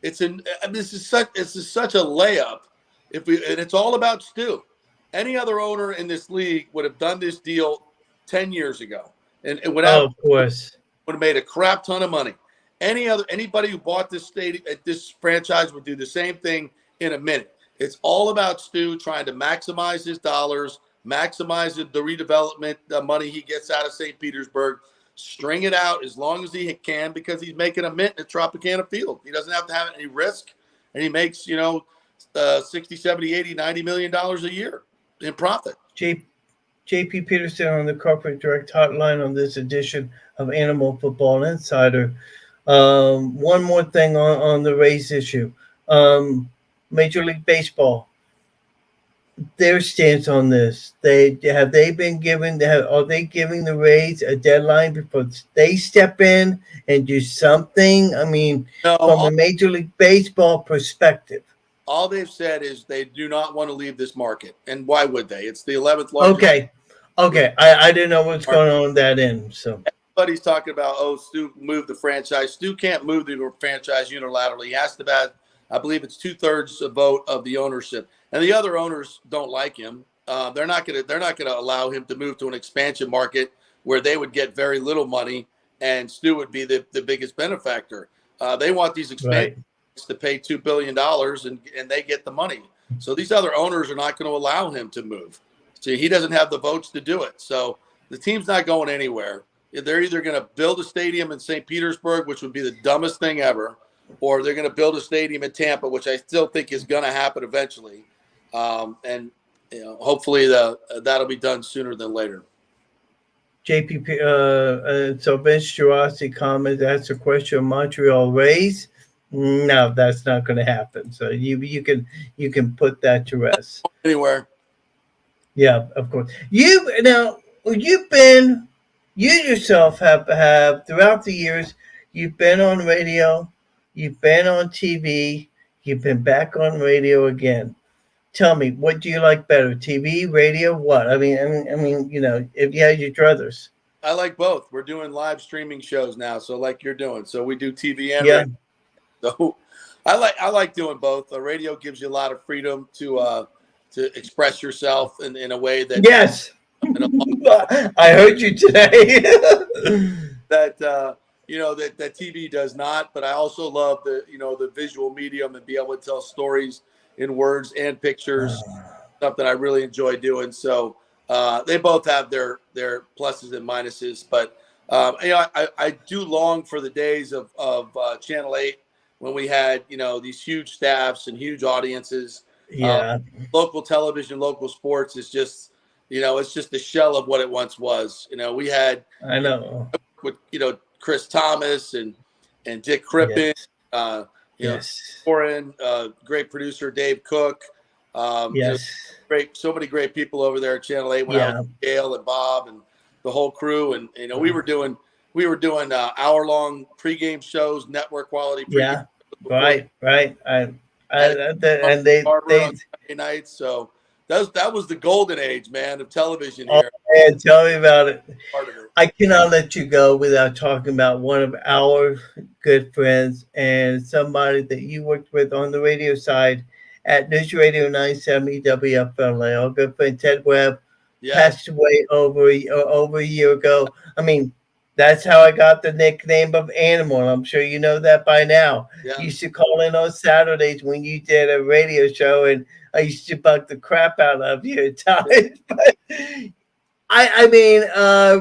This is such a layup. And it's all about Stu. Any other owner in this league would have done this deal 10 years ago, and of course would have made a crap ton of money. Anybody who bought this franchise would do the same thing in a minute. It's all about Stu trying to maximize his dollars, maximize the redevelopment money he gets out of St. Petersburg, string it out as long as he can, because he's making a mint at Tropicana Field. He doesn't have to have any risk, and he makes 60, 70, 80, $90 million a year in profit. JP Petersen on the Corporate Direct Hotline on this edition of Animal Football Insider. One more thing on the Rays issue. Major League Baseball, their stance on this. Are they giving the Rays a deadline before they step in and do something? I mean, from a Major League Baseball perspective. All they've said is they do not want to leave this market. And why would they? It's the 11th largest. Okay. I didn't know what's going on with that end. So everybody's talking about, Stu moved the franchise. Stu can't move the franchise unilaterally. He has to have, I believe it's 2/3 a vote of the ownership. And the other owners don't like him. They're not gonna allow him to move to an expansion market where they would get very little money and Stu would be the biggest benefactor. They want these expansion to pay $2 billion and they get the money. So these other owners are not going to allow him to move. So he doesn't have the votes to do it. So the team's not going anywhere. They're either going to build a stadium in St. Petersburg, which would be the dumbest thing ever, or they're going to build a stadium in Tampa, which I still think is going to happen eventually. And hopefully that'll be done sooner than later. JP, so Vince Girassi comments, that's a question of Montreal Rays. No, that's not going to happen. So you can put that to rest. Anywhere. Yeah, of course. You yourself have throughout the years, you've been on radio, you've been on TV, you've been back on radio again. Tell me, what do you like better, TV, radio, what? I mean, if you had your druthers. I like both. We're doing live streaming shows now, so like you're doing. So we do TV and radio. So I like doing both. The radio gives you a lot of freedom to express yourself in a way that yes. I heard you today. that that TV does not. But I also love the visual medium and be able to tell stories in words and pictures. Something I really enjoy doing. So they both have their pluses and minuses. But I do long for the days of Channel 8 when we had these huge staffs and huge audiences. Yeah. Local television, local sports is just it's just a shell of what it once was. We had I know. with Chris Thomas and Dick Crippen, Yes. Yes. Warren, great producer Dave Cook. Yes. So many great people over there at Channel 8 when I was with Gail and Bob and the whole crew, and we were doing hour-long pregame shows, network quality pregame. Yeah, right. And they on Sunday nights, so that was the golden age, man, of television here. Man, tell me about it. Part of it. I cannot let you go without talking about one of our good friends and somebody that you worked with on the radio side at News Radio 970 WFLA. Our good friend Ted Webb passed away over a year ago. I mean, that's how I got the nickname of Animal. I'm sure you know that by now. Yeah. You used to call in on Saturdays when you did a radio show, and I used to bug the crap out of you at times. But I mean,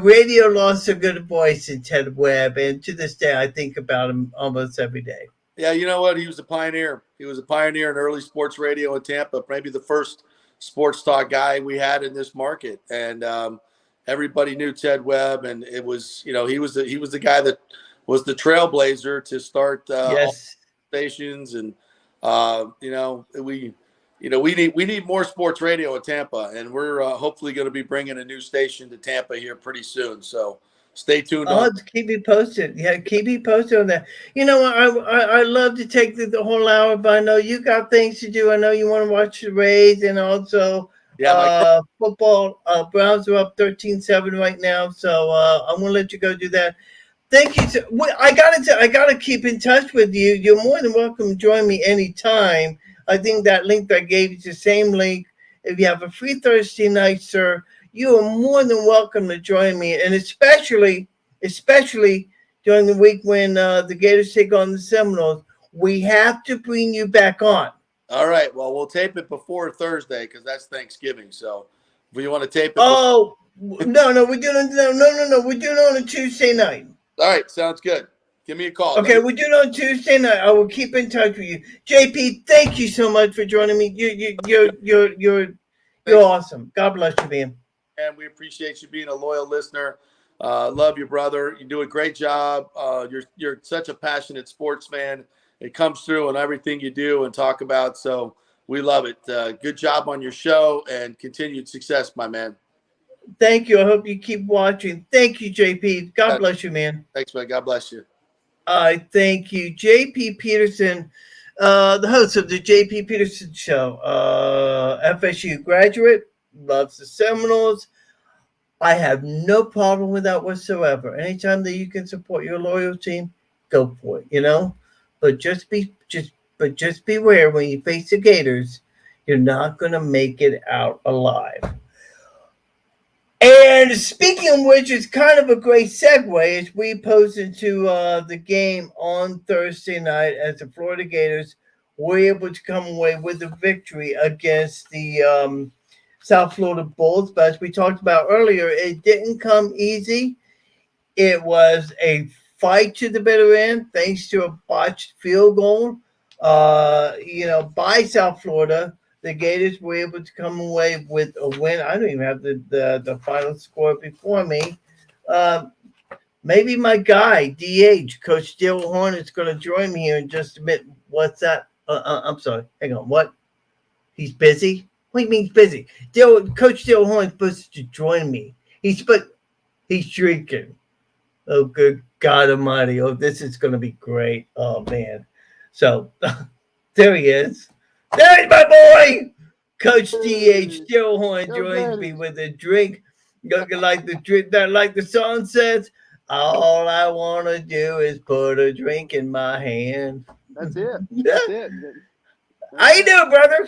radio lost a good voice in Ted Webb, and to this day, I think about him almost every day. Yeah, you know what? He was a pioneer. He was a pioneer in early sports radio in Tampa, maybe the first sports talk guy we had in this market. And everybody knew Ted Webb, and it was, he was the guy that was the trailblazer to start all stations. And we need more sports radio in Tampa, and we're hopefully going to be bringing a new station to Tampa here pretty soon. So stay tuned. Keep me posted. Yeah, keep me posted on that. I love to take the whole hour, but I know you got things to do. I know you want to watch the Rays and also football. Browns are up 13-7 right now, so I'm gonna let you go do that. Thank you. I gotta keep in touch with you. You're more than welcome to join me anytime. I think that link that I gave you is the same link. If you have a free Thursday night, sir, you are more than welcome to join me, and especially during the week when the Gators take on the Seminoles, we have to bring you back on. All right. Well, we'll tape it before Thursday because that's Thanksgiving. So, if you want to tape it. No, we're doing it on a Tuesday night. All right, sounds good. Give me a call. Okay, we're doing it on Tuesday night. I will keep in touch with you, JP. Thank you so much for joining me. You're awesome. God bless you, man. And we appreciate you being a loyal listener. Love you, brother. You do a great job. You're such a passionate sportsman. It comes through in everything you do and talk about. So we love it. Good job on your show and continued success, my man. Thank you. I hope you keep watching. Thank you, JP. God bless you, man. Thanks, man. God bless you. Thank you, JP Petersen, the host of the JP Petersen Show. FSU graduate, loves the Seminoles. I have no problem with that whatsoever. Anytime that you can support your loyal team, go for it. But just beware when you face the Gators, you're not going to make it out alive. And speaking of which, it's kind of a great segue as we post into the game on Thursday night as the Florida Gators were able to come away with a victory against the South Florida Bulls. But as we talked about earlier, it didn't come easy. It was a fight to the bitter end, thanks to a botched field goal, by South Florida. The Gators were able to come away with a win. I don't even have the final score before me. Maybe my guy, DH, Coach Dill Horn, is going to join me here in just a minute. What's that? I'm sorry. Hang on. What? He's busy? What do you mean he's busy? Coach Dill Horn is supposed to join me. He's drinking. Oh, good God Almighty. Oh, this is going to be great. Oh, man. So, there he is. There's my boy, Coach D.H. Stillhorn joins me with a drink. Like the song says, all I want to do is put a drink in my hand. That's it. That's it. How you doing, brother?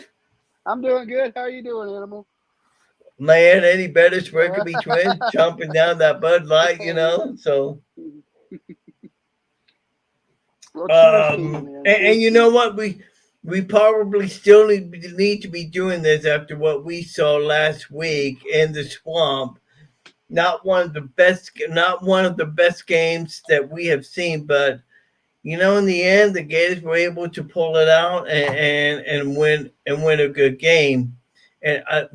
I'm doing good. How are you doing, Animal? Man, any better spring could be twin jumping down that Bud Light, so. Cheers to you, man. And you know what? We probably still need to be doing this after what we saw last week in the swamp. Not one of the best games that we have seen, but in the end, the Gators were able to pull it out and win a good game. And I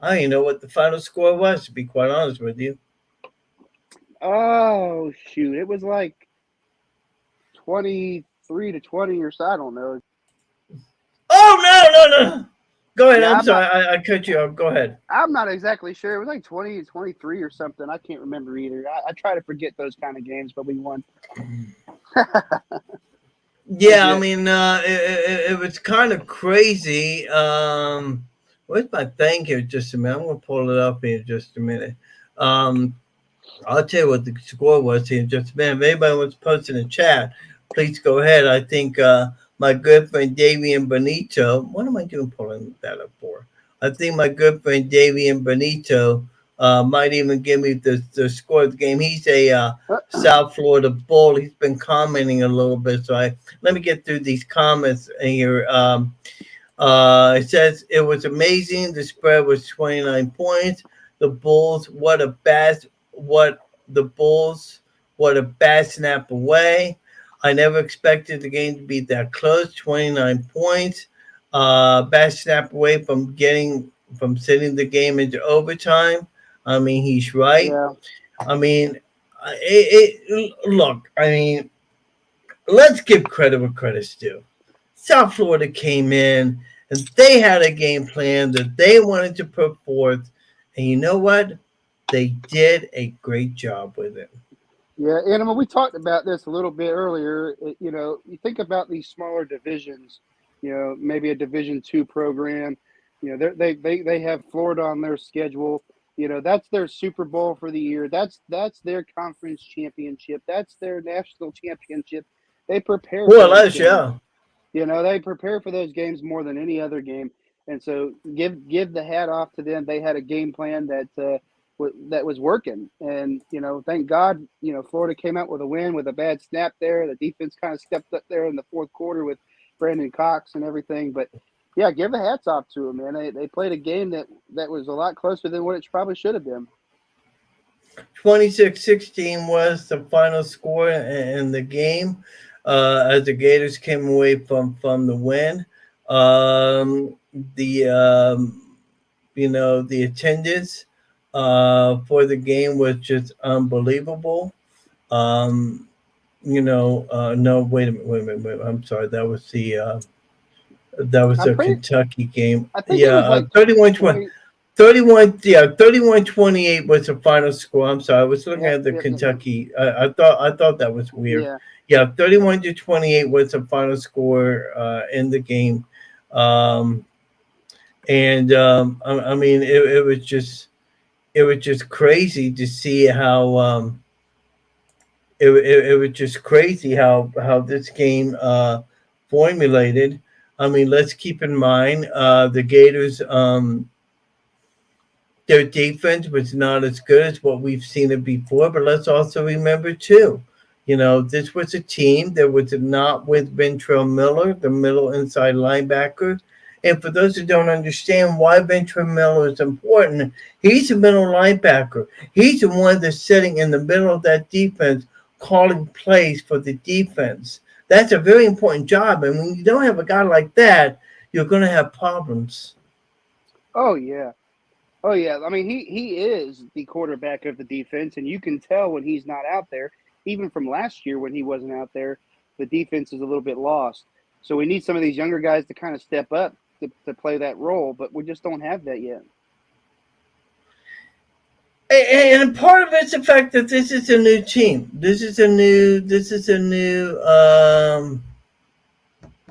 don't even know what the final score was, to be quite honest with you. Oh shoot! It was like 23-20 or so. I don't know. Oh no! Go ahead. Yeah, I'm sorry. I cut you off. Go ahead. I'm not exactly sure. It was like 20-23 or something. I can't remember either. I try to forget those kind of games, but we won. Yeah, I mean, it was kind of crazy. Where's my thing here? Just a minute. I'm gonna pull it up here in just a minute. I'll tell you what the score was here in just a minute. If anybody wants to post in the chat, please go ahead. I think my good friend Davian Benito. What am I doing pulling that up for? I think my good friend Davian Benito might even give me the score of the game. He's a South Florida Bull. He's been commenting a little bit, so let me get through these comments here. It says it was amazing. The spread was 29 points. The Bulls, what a bad snap away. I never expected the game to be that close. 29 points. Bad snap away from sending the game into overtime. I mean, he's right. Yeah. I mean, look. I mean, let's give credit where credit's due. South Florida came in and they had a game plan that they wanted to put forth, and you know what? They did a great job with it. Yeah, Animal, we talked about this a little bit earlier. You think about these smaller divisions, maybe a Division II program. They have Florida on their schedule. That's their Super Bowl for the year. That's their conference championship. That's their national championship. They prepare for those games. They prepare for those games more than any other game. And so give the hat off to them. They had a game plan that was working. And, thank God, Florida came out with a win with a bad snap there. The defense kind of stepped up there in the fourth quarter with Brandon Cox and everything. But, yeah, give the hats off to them, man. They played a game that was a lot closer than what it probably should have been. 26-16 was the final score in the game as the Gators came away from the win. The attendance for the game was just unbelievable. No, wait a minute. I'm sorry. That was the Kentucky game. I think it was like 31-20. 31-28 was the final score. I'm sorry. I was looking at the Kentucky. I thought that was weird. Yeah, 31-28 was the final score in the game. I mean, it was just crazy to see how it was just crazy how this game formulated. I mean, let's keep in mind the Gators. Their defense was not as good as what we've seen it before, but let's also remember too, this was a team that was not with Ventrell Miller, the middle inside linebacker. And for those who don't understand why Ventrell Miller is important, he's a middle linebacker. He's the one that's sitting in the middle of that defense, calling plays for the defense. That's a very important job. And when you don't have a guy like that, you're going to have problems. Oh, yeah. I mean, he is the quarterback of the defense, and you can tell when he's not out there. Even from last year when he wasn't out there, the defense is a little bit lost. So we need some of these younger guys to kind of step up to play that role, but we just don't have that yet. And part of it's the fact that this is a new team. This is a new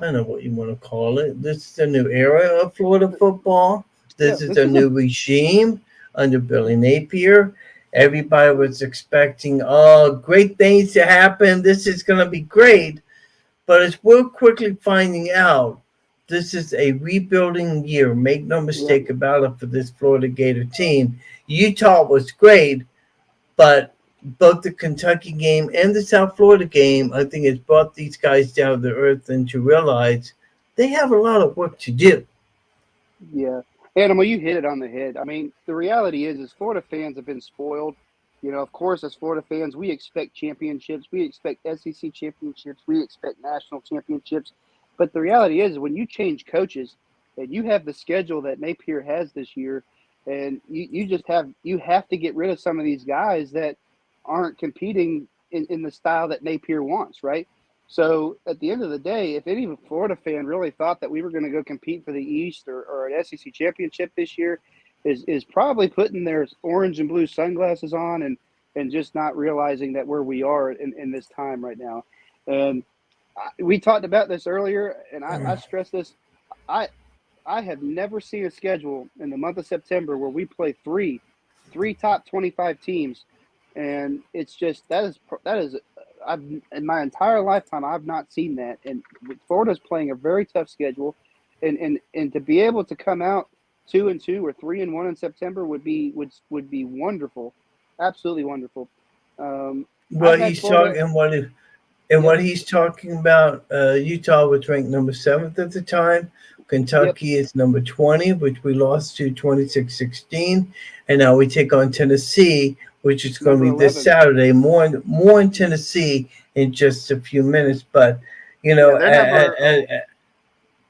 I don't know what you want to call it. This is a new era of Florida football. This is a new regime under Billy Napier. Everybody was expecting great things to happen. This is going to be great. But as we're quickly finding out, this is a rebuilding year. Make no mistake about it for this Florida Gator team. Utah was great, but both the Kentucky game and the South Florida game, I think it's brought these guys down to earth and to realize they have a lot of work to do. Yeah. Animal, you hit it on the head. I mean, the reality is Florida fans have been spoiled. You know, of course, as Florida fans, we expect championships. We expect SEC championships. We expect national championships. But the reality is when you change coaches and you have the schedule that Napier has this year, and you have to get rid of some of these guys that aren't competing in the style that Napier wants, right? So at the end of the day, if any Florida fan really thought that we were going to go compete for the East or an SEC championship this year, is probably putting their orange and blue sunglasses on and just not realizing that where we are in this time right now. And we talked about this earlier, and I stress this. I I have never seen a schedule in the month of September where we play three top 25 teams, and it's just that is I've in my entire lifetime I've not seen that. And Florida's playing a very tough schedule, and to be able to come out 2-2 or 3-1 in September would be wonderful, absolutely wonderful. What I've had he's Florida. talking, Yep, what he's talking about, Utah was ranked number 7th at the time. yep. Kentucky is number 20, which we lost to 26-16, and now we take on Tennessee, which is going Number to be this 11. Saturday. More in Tennessee in just a few minutes, but you Yeah, know,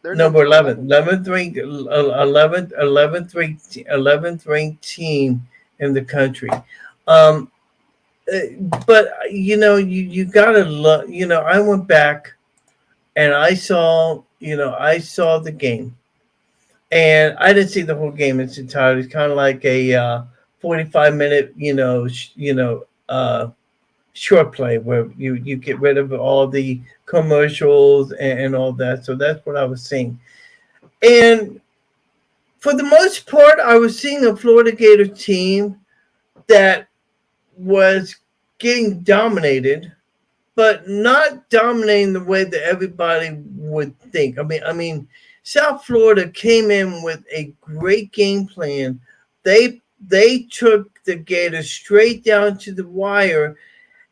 they're number number 11, 11. 11th ranked, 11th ranked team in the country. Um, but you gotta look. I went back and I saw the game, and I didn't see the whole game in its entirety. It's kind of like a 45-minute, short play where you get rid of all the commercials and all that. So that's what I was seeing, and for the most part, I was seeing a Florida Gator team that was getting dominated, but not dominating the way that everybody would think. I mean, South Florida came in with a great game plan. They took the Gators straight down to the wire,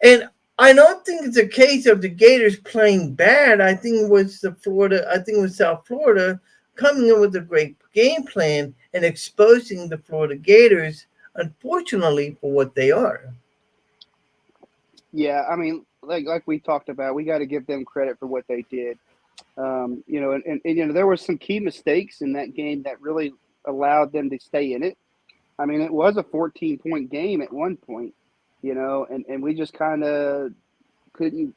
and I don't think it's a case of the Gators playing bad. I think it was South Florida coming in with a great game plan and exposing the Florida Gators, unfortunately, for what they are. Yeah, I mean, like we talked about, we got to give them credit for what they did. There were some key mistakes in that game that really allowed them to stay in it. I mean, it was a 14-point game at one point, and we just kind of couldn't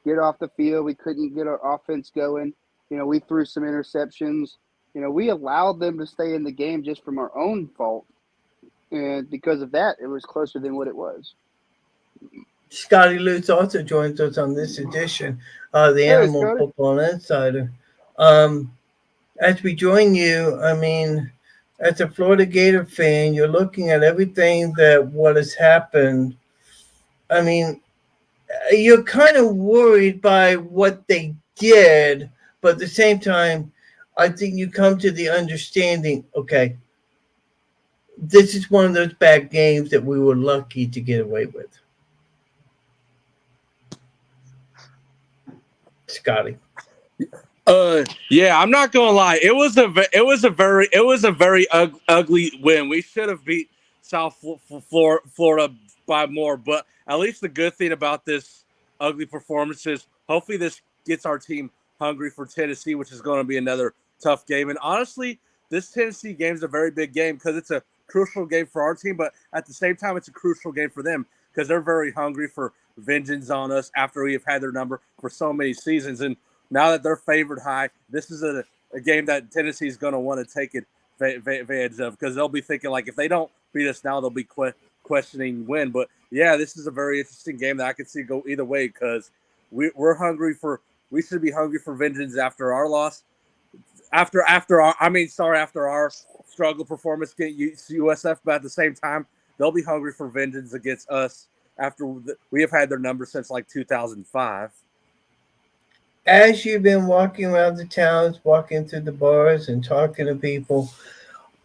get off the field. We couldn't get our offense going. We threw some interceptions. We allowed them to stay in the game just from our own fault. And because of that, it was closer than what it was. Scotty Lutz also joins us on this edition of the Hey, Animal Scotty. Football Insider. Um, as we join you, I mean, as a Florida Gator fan, you're looking at everything that what has happened. I mean, you're kind of worried by what they did, but at the same time, I think you come to the understanding, okay, this is one of those bad games that we were lucky to get away with. Scotty. Yeah, I'm not gonna lie. It was a very ugly win. We should have beat Florida by more. But at least the good thing about this ugly performance is hopefully this gets our team hungry for Tennessee, which is going to be another tough game. And honestly, this Tennessee game is a very big game because it's a crucial game for our team, but at the same time, it's a crucial game for them because they're very hungry for vengeance on us after we have had their number for so many seasons. And now that they're favored high, this is a game that Tennessee is going to want to take advantage of because they'll be thinking, like, if they don't beat us now, they'll be questioning when. But, yeah, this is a very interesting game that I could see go either way because we're hungry for – we should be hungry for vengeance after our loss. After our struggle performance against USF, but at the same time, they'll be hungry for vengeance against us after we have had their number since, like, 2005. As you've been walking around the towns, walking through the bars and talking to people,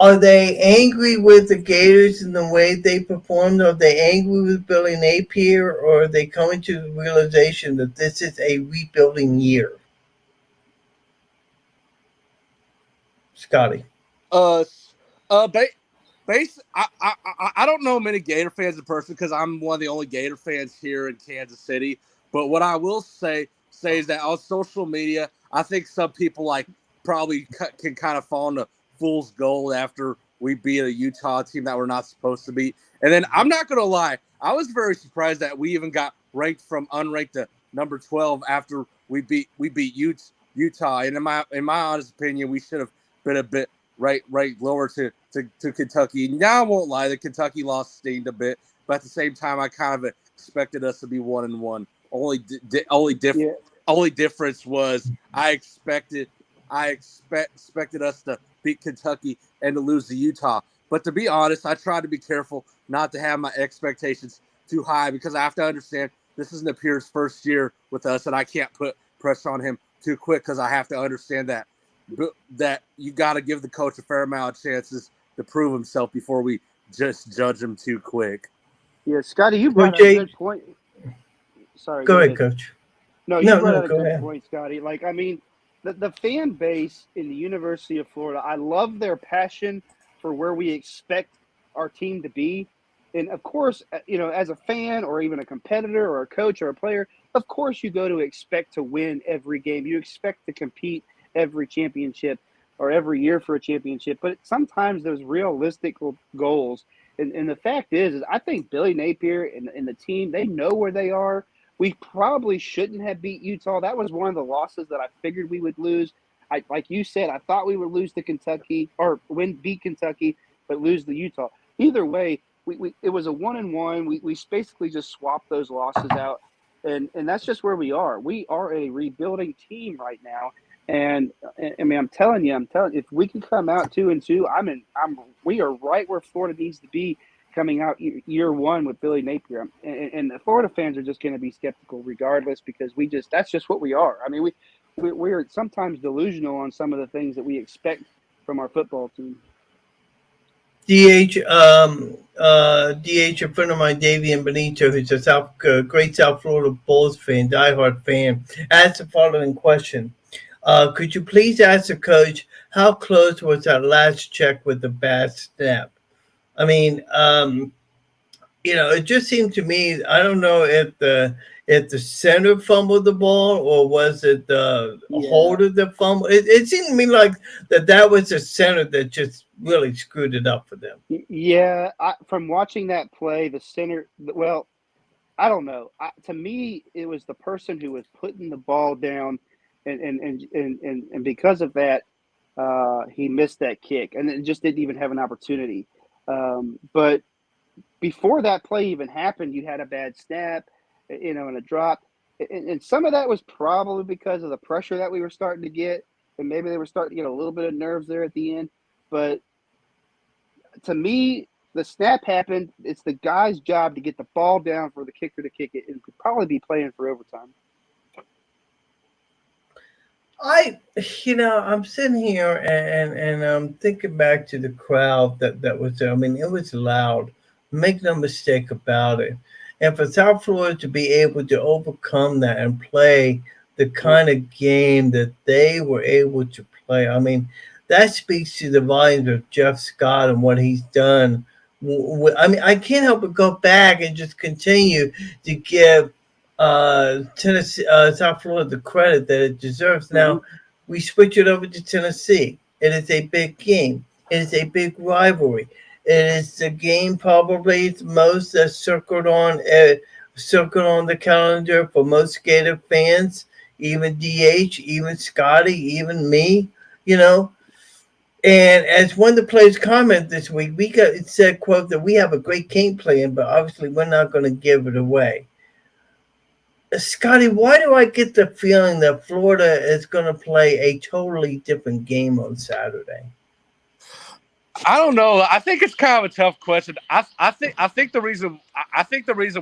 Are they angry with the Gators and the way they performed? Are they angry with Billy Napier, or are they coming to the realization that this is a rebuilding year? Scotty. Uh, ba- I don't know many Gator fans in person because I'm one of the only Gator fans here in Kansas City. But what I will say is that on social media, I think some people probably can kind of fall into fool's gold after we beat a Utah team that we're not supposed to beat. And then I'm not gonna lie, I was very surprised that we even got ranked from unranked to number 12 after we beat Utah. And in my honest opinion, we should have been a bit right lower to Kentucky. Now I won't lie, the Kentucky loss stained a bit, but at the same time, I kind of expected us to be 1-1. Yeah. Only difference was expected us to beat Kentucky and to lose to Utah. But to be honest, I tried to be careful not to have my expectations too high because I have to understand this is Napier's first year with us, and I can't put pressure on him too quick because I have to understand that you got to give the coach a fair amount of chances to prove himself before we just judge him too quick. Yeah, Scotty, you brought Coach up a H, good point. Sorry, go go ahead, ahead. Coach. No, you No, brought no, out a go good ahead. point, Scotty. I mean, the fan base in the University of Florida, I love their passion for where we expect our team to be. And of course, as a fan or even a competitor or a coach or a player, of course you go to expect to win every game. You expect to compete every championship or every year for a championship. But sometimes those realistic goals. And the fact is I think Billy Napier and the team, they know where they are. We probably shouldn't have beat Utah. That was one of the losses that I figured we would lose. Like you said, I thought we would lose to Kentucky or beat Kentucky, but lose to Utah. Either way, it was a 1-1. We basically just swapped those losses out, and that's just where we are. We are a rebuilding team right now, and I mean, I'm telling you, if we can come out 2-2, we are right where Florida needs to be coming out year one with Billy Napier. And the Florida fans are just going to be skeptical regardless because that's just what we are. I mean, we're sometimes delusional on some of the things that we expect from our football team. DH, a friend of mine, Davian Benito, who's a great South Florida Bulls fan, diehard fan, asked the following question. Could you please ask the coach how close was that last check with the bad snap? I mean, it just seemed to me. I don't know if the center fumbled the ball or was it the holder that fumbled. It seemed to me like that was the center that just really screwed it up for them. Yeah, from watching that play, the center. Well, I don't know. To me, it was the person who was putting the ball down, and because of that, he missed that kick, and it just didn't even have an opportunity. But before that play even happened, you had a bad snap, and a drop, and some of that was probably because of the pressure that we were starting to get, and maybe they were starting to get a little bit of nerves there at the end. But to me, the snap happened. It's the guy's job to get the ball down for the kicker to kick it, and could probably be playing for overtime. I'm sitting here and I'm thinking back to the crowd that was there. I mean, it was loud. Make no mistake about it. And for South Florida to be able to overcome that and play the kind of game that they were able to play, I mean, that speaks to the volumes of Jeff Scott and what he's done. I mean, I can't help but go back and just continue to give Tennessee, South Florida, the credit that it deserves. Now, we switch it over to Tennessee. It is a big game. It is a big rivalry. It is the game probably most circled on the calendar for most Gator fans, even DH, even Scotty, even me. You know, and as one of the players commented this week, it said, quote, that we have a great game plan, but obviously we're not going to give it away. Scotty, why do I get the feeling that Florida is going to play a totally different game on Saturday? I don't know. I think it's kind of a tough question. I think the reason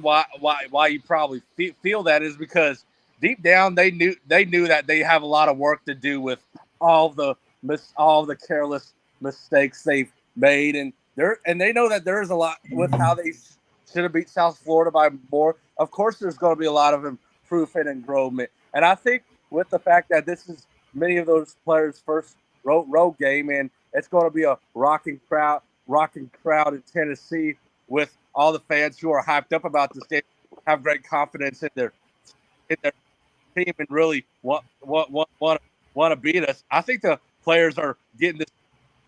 why you probably feel that is because deep down they knew that they have a lot of work to do with all the careless mistakes made, and they know that there is a lot with how they should have beat South Florida by more. Of course, there's going to be a lot of improvement and growth, and I think with the fact that this is many of those players' first road game, and it's going to be a rocking crowd in Tennessee with all the fans who are hyped up about this game, have great confidence in their team, and really want to beat us. I think the players are getting this,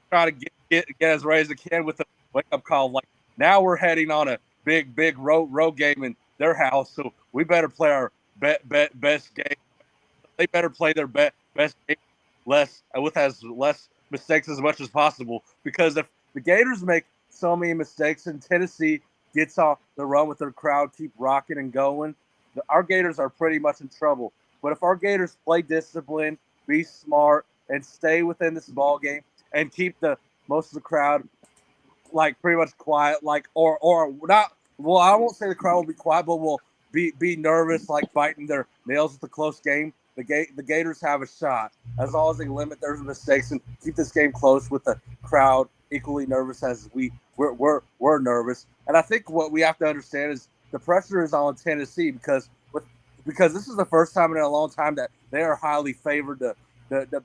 trying to get as ready as they can with the wake up call. Like, now we're heading on a big road game in their house, so we better play our best game. They better play their best game with as less mistakes as much as possible, because if the Gators make so many mistakes and Tennessee gets off the run with their crowd, keep rocking and going, our Gators are pretty much in trouble. But if our Gators play discipline, be smart, and stay within this ball game and keep the most of the crowd like pretty much quiet, like or not. Well, I won't say the crowd will be quiet, but will be nervous, like biting their nails with a close game. The Gators have a shot as long as they limit their mistakes and keep this game close with the crowd equally nervous as we're nervous. And I think what we have to understand is the pressure is on Tennessee because this is the first time in a long time that they are highly favored to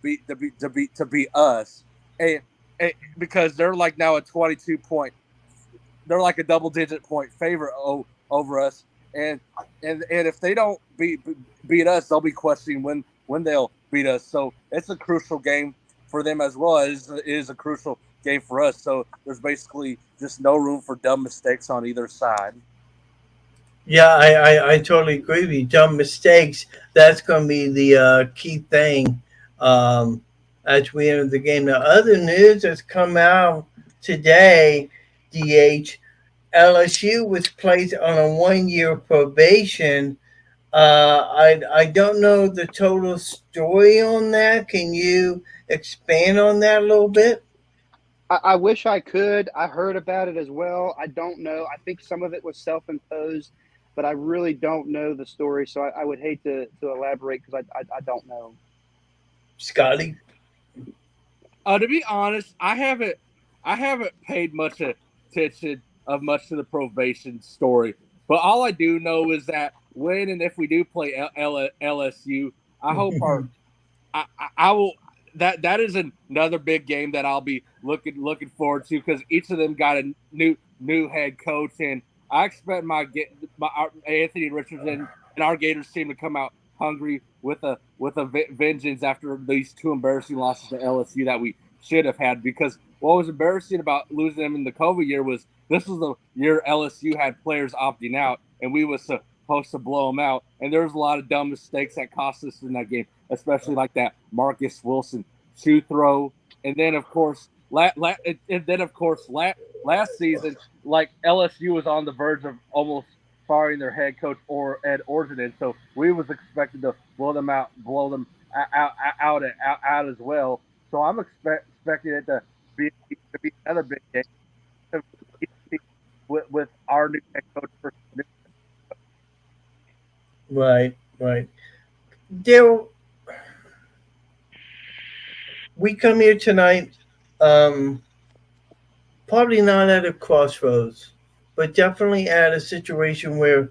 beat us, and because they're like now a 22 point, they're like a double digit point favorite over us, and if they don't beat us, they'll be questioning when they'll beat us. So it's a crucial game for them as well as it is a crucial game for us. So there's basically just no room for dumb mistakes on either side. Yeah, I totally agree with you. Dumb mistakes, that's going to be the key thing as we enter the game. Now, other news that's come out today, DH, LSU was placed on a 1-year probation. I don't know the total story on that. Can you expand on that a little bit? I wish I could. I heard about it as well. I don't know. I think some of it was self-imposed, but I really don't know the story. So I would hate to elaborate because I don't know. Scotty? To be honest, I haven't paid much attention to the probation story. But all I do know is that when and if we do play LSU, I hope I will. That is another big game that I'll be looking forward to, because each of them got a new head coach, and I expect my Anthony Richardson and our Gators team to come out hungry with a vengeance after these two embarrassing losses to LSU that we should have had. Because what was embarrassing about losing them in the COVID year was this was the year LSU had players opting out, and we was supposed to blow them out. And there was a lot of dumb mistakes that cost us in that game, especially like that Marcus Wilson shoe throw. And then of course, last season, like LSU was on the verge of almost firing their head coach or Ed Orgeron, so we was expected to blow them out as well. So I'm expecting it to be another big game with our new head coach. Right. Daryl, we come here tonight, probably not at a crossroads, but definitely at a situation where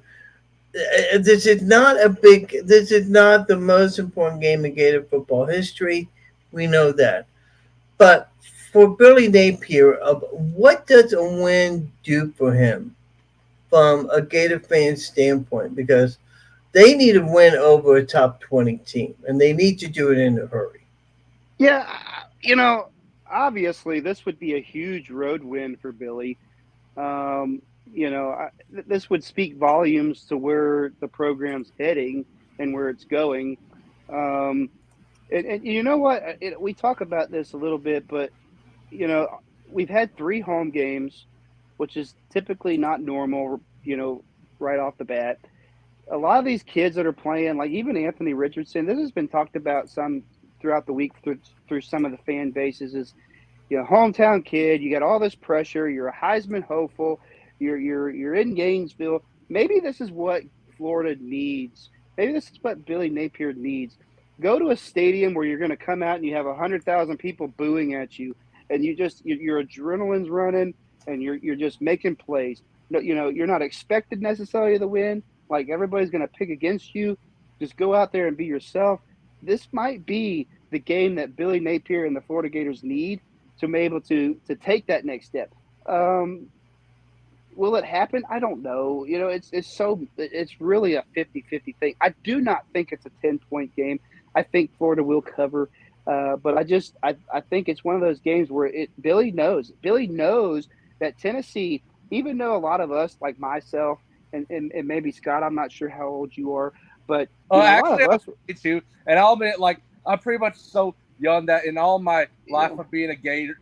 this is not the most important game in Gator football history. We know that. But for Billy Napier, what does a win do for him from a Gator fan standpoint? Because they need a win over a top 20 team, and they need to do it in a hurry. Yeah, obviously this would be a huge road win for Billy. This would speak volumes to where the program's heading and where it's going. And you know what? We talk about this a little bit, but, we've had 3 home games, which is typically not normal, right off the bat. A lot of these kids that are playing, like even Anthony Richardson, this has been talked about some throughout the week through some of the fan bases, is, hometown kid, you got all this pressure, you're a Heisman hopeful, you're in Gainesville. Maybe this is what Florida needs. Maybe this is what Billy Napier needs. Go to a stadium where you're going to come out and you have 100,000 people booing at you, and your adrenaline's running, and you're just making plays. No, you're not expected necessarily to win. Like everybody's going to pick against you. Just go out there and be yourself. This might be the game that Billy Napier and the Florida Gators need to be able to take that next step. Um, will it happen? I don't know. It's really a 50-50 thing. I do not think it's a 10-point game. I think Florida will cover. But I think it's one of those games where Billy knows that Tennessee, even though a lot of us, like myself and maybe Scott, I'm not sure how old you are, but a lot Actually, of us me too. And I'll admit, like, I'm pretty much so young that in all my life of being a Gator,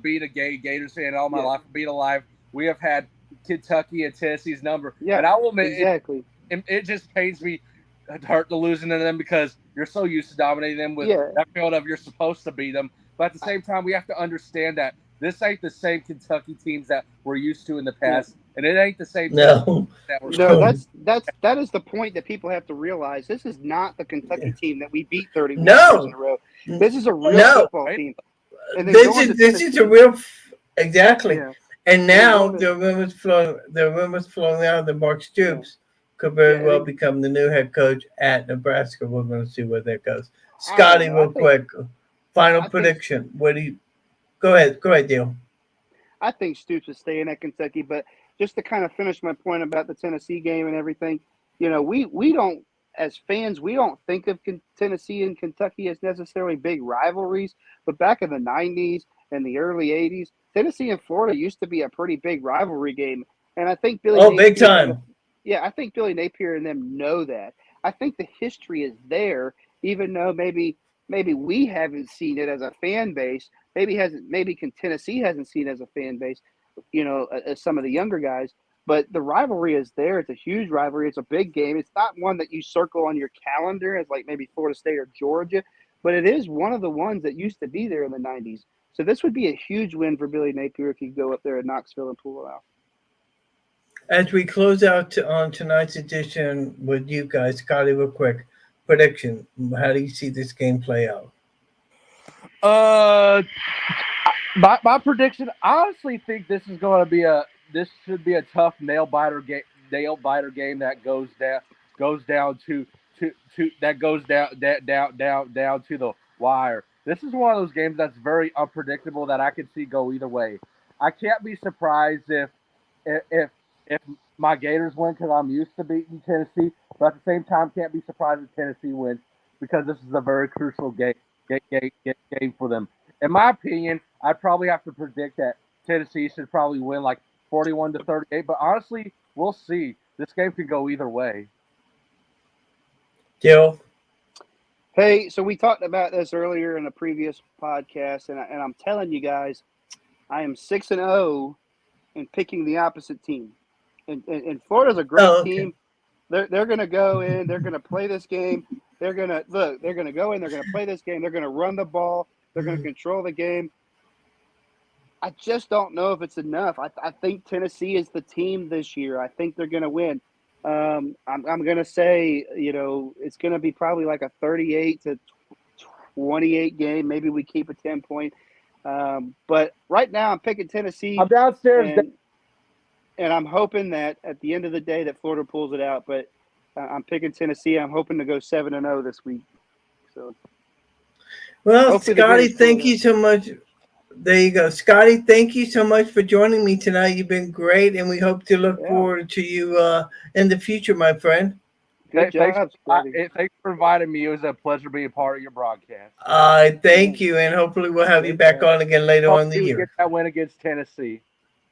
Gators fan, all my life of being alive, we have had Kentucky and Tennessee's number. Yeah, and I will admit, exactly. it just pains me to hurt the losing to them because you're so used to dominating them with that field of you're supposed to beat them. But at the same time, we have to understand that this ain't the same Kentucky teams that we're used to in the past, and it ain't the same. No, that is the point that people have to realize. This is not the Kentucky team that we beat 31 years in a row. This is a real football team. And this is a real exactly. Yeah. And now the rumors flowing out that Mark Stoops could very well become the new head coach at Nebraska. We're going to see where that goes. Scotty, real quick, final prediction. What do you? Go ahead, Dale. I think Stoops is staying at Kentucky, but just to kind of finish my point about the Tennessee game and everything, we don't, as fans, we don't think of Tennessee and Kentucky as necessarily big rivalries, but back in the 90s and the early 80s, Tennessee and Florida used to be a pretty big rivalry game, and I think Billy Napier, big time. I think Billy Napier and them know that. I think the history is there, even though maybe we haven't seen it as a fan base. Maybe Tennessee hasn't seen it as a fan base, as some of the younger guys. But the rivalry is there. It's a huge rivalry. It's a big game. It's not one that you circle on your calendar as like maybe Florida State or Georgia, but it is one of the ones that used to be there in the 90s. So this would be a huge win for Billy Napier if he could go up there at Knoxville and pull it off. As we close out on tonight's edition with you guys, Scotty, real quick, prediction. How do you see this game play out? My prediction, I honestly think this is going to be should be a tough nail biter game that goes down to the wire. This is one of those games that's very unpredictable that I could see go either way. I can't be surprised if my Gators win because I'm used to beating Tennessee, but at the same time can't be surprised if Tennessee wins because this is a very crucial game for them. In my opinion, I'd probably have to predict that Tennessee should probably win like 41-38, but honestly, we'll see. This game could go either way. Jill? Hey, so we talked about this earlier in a previous podcast, and I'm telling you guys, I am 6-0 in picking the opposite team. And Florida's a great team. They're going to go in. They're going to play this game. They're going to go in. They're going to play this game. They're going to run the ball. They're going to control the game. I just don't know if it's enough. I think Tennessee is the team this year. I think they're going to win. I'm going to say, it's going to be probably like a 38-28 game. Maybe we keep a 10-point. But right now I'm picking Tennessee. I'm downstairs. And I'm hoping that at the end of the day that Florida pulls it out. But I'm picking Tennessee. I'm hoping to go 7-0 this week. So, well, Scotty, thank you so much. There you go. Scotty, thank you so much for joining me tonight. You've been great, and we hope to look forward to you in the future, my friend. Good job, Scotty. Thanks for inviting me. It was a pleasure being part of your broadcast. Thank you, and hopefully we'll have you back on again later on in the year. Get that win against Tennessee.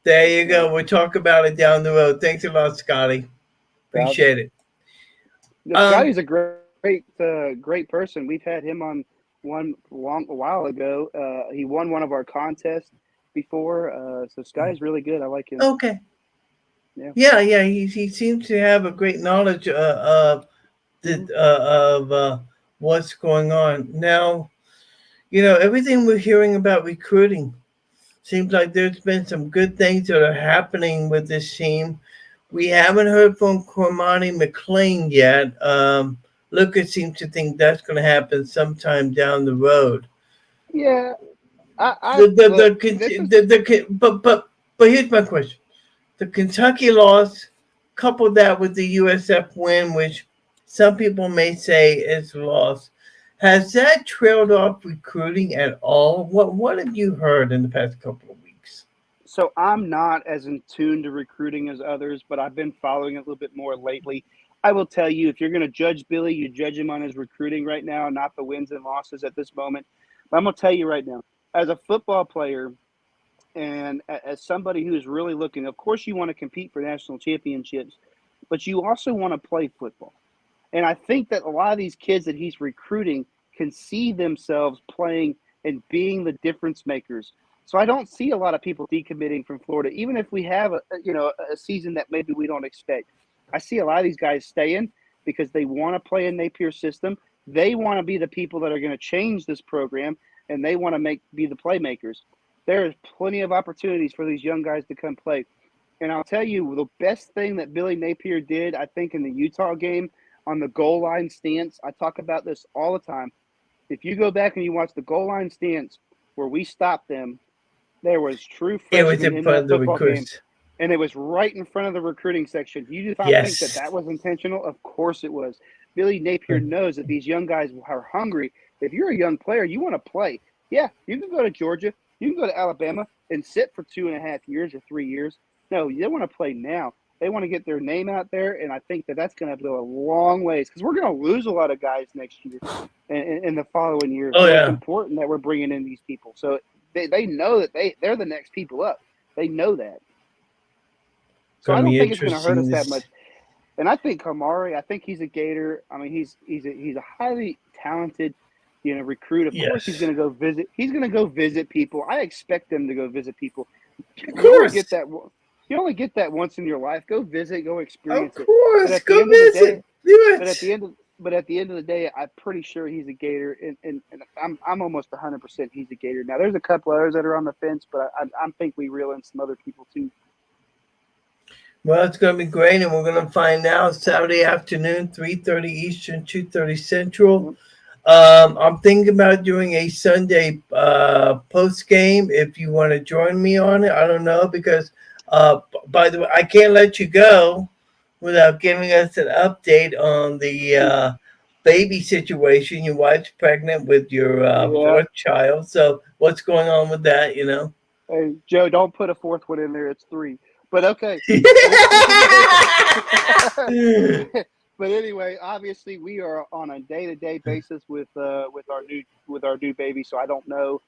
There you go. We'll talk about it down the road. Thanks a lot, Scotty. Appreciate it. Scotty's a great person. We've had him on a while ago. He won one of our contests before. So Scotty's really good. I like him. Okay. Yeah. He seems to have a great knowledge of what's going on now. Everything we're hearing about recruiting seems like there's been some good things that are happening with this team. We haven't heard from Cormani McLean yet. Lucas seems to think that's going to happen sometime down the road. Yeah, the, look, this is but here's my question: the Kentucky loss, couple that with the USF win, which some people may say is loss. Has that trailed off recruiting at all? What have you heard in the past couple of weeks? so I'm not as in tune to recruiting as others, but I've been following it a little bit more lately. I will tell you, if you're going to judge Billy, you judge him on his recruiting right now, not the wins and losses at this moment. But I'm going to tell you right now, as a football player and as somebody who is really looking, of course, you want to compete for national championships, but you also want to play football. And I think that a lot of these kids that he's recruiting can see themselves playing and being the difference makers. So I don't see a lot of people decommitting from Florida, even if we have a season that maybe we don't expect. I see a lot of these guys staying because they want to play in Napier's system. They want to be the people that are going to change this program, and they want to be the playmakers. There is plenty of opportunities for these young guys to come play. And I'll tell you, the best thing that Billy Napier did, I think, in the Utah game on the goal line stance, I talk about this all the time. If you go back and you watch the goal line stance where we stopped them, there was true It was freshmen in in front that of the football game, recruits. and it was right in front of the recruiting section. You just think that Yes. that was intentional? Of course it was. Billy Napier knows that these young guys are hungry. If you're a young player, you want to play. Yeah, you can go to Georgia, you can go to Alabama and sit for 2.5 years or 3 years. No, they want to play now. They want to get their name out there, and I think that that's going to go a long ways because we're going to lose a lot of guys next year and in the following year. Oh, So it's yeah. important that we're bringing in these people. So they know that they're the next people up. They know that. So I Gonna don't be think it's going to hurt us interesting. that much. And I think Kamari, I think he's a Gator. I mean, he's a highly talented, recruit. Of course, he's Yes. going to go visit. He's going to go visit people. I expect him to go visit people. Of You only course. get that. You only get that once in your life. Go visit. Go Of experience it. But course. at the Go end of the day, visit. Do but at the it. end of but at the end of the day, I'm pretty sure he's a Gator, and I'm almost 100% he's a Gator. Now, there's a couple others that are on the fence, but I think we reel in some other people too. Well, it's going to be great, and we're going to find out Saturday afternoon, 3:30 Eastern, 2:30 Central. Yep. I'm thinking about doing a Sunday post game. If you want to join me on it, I don't know because, by the way, I can't let you go without giving us an update on the baby situation. Your wife's pregnant with your Yeah. fourth child, so what's going on with that? Hey, Joe, don't put a fourth one in there. It's 3. But okay. But anyway, obviously we are on a day-to-day basis with our new baby. So I don't know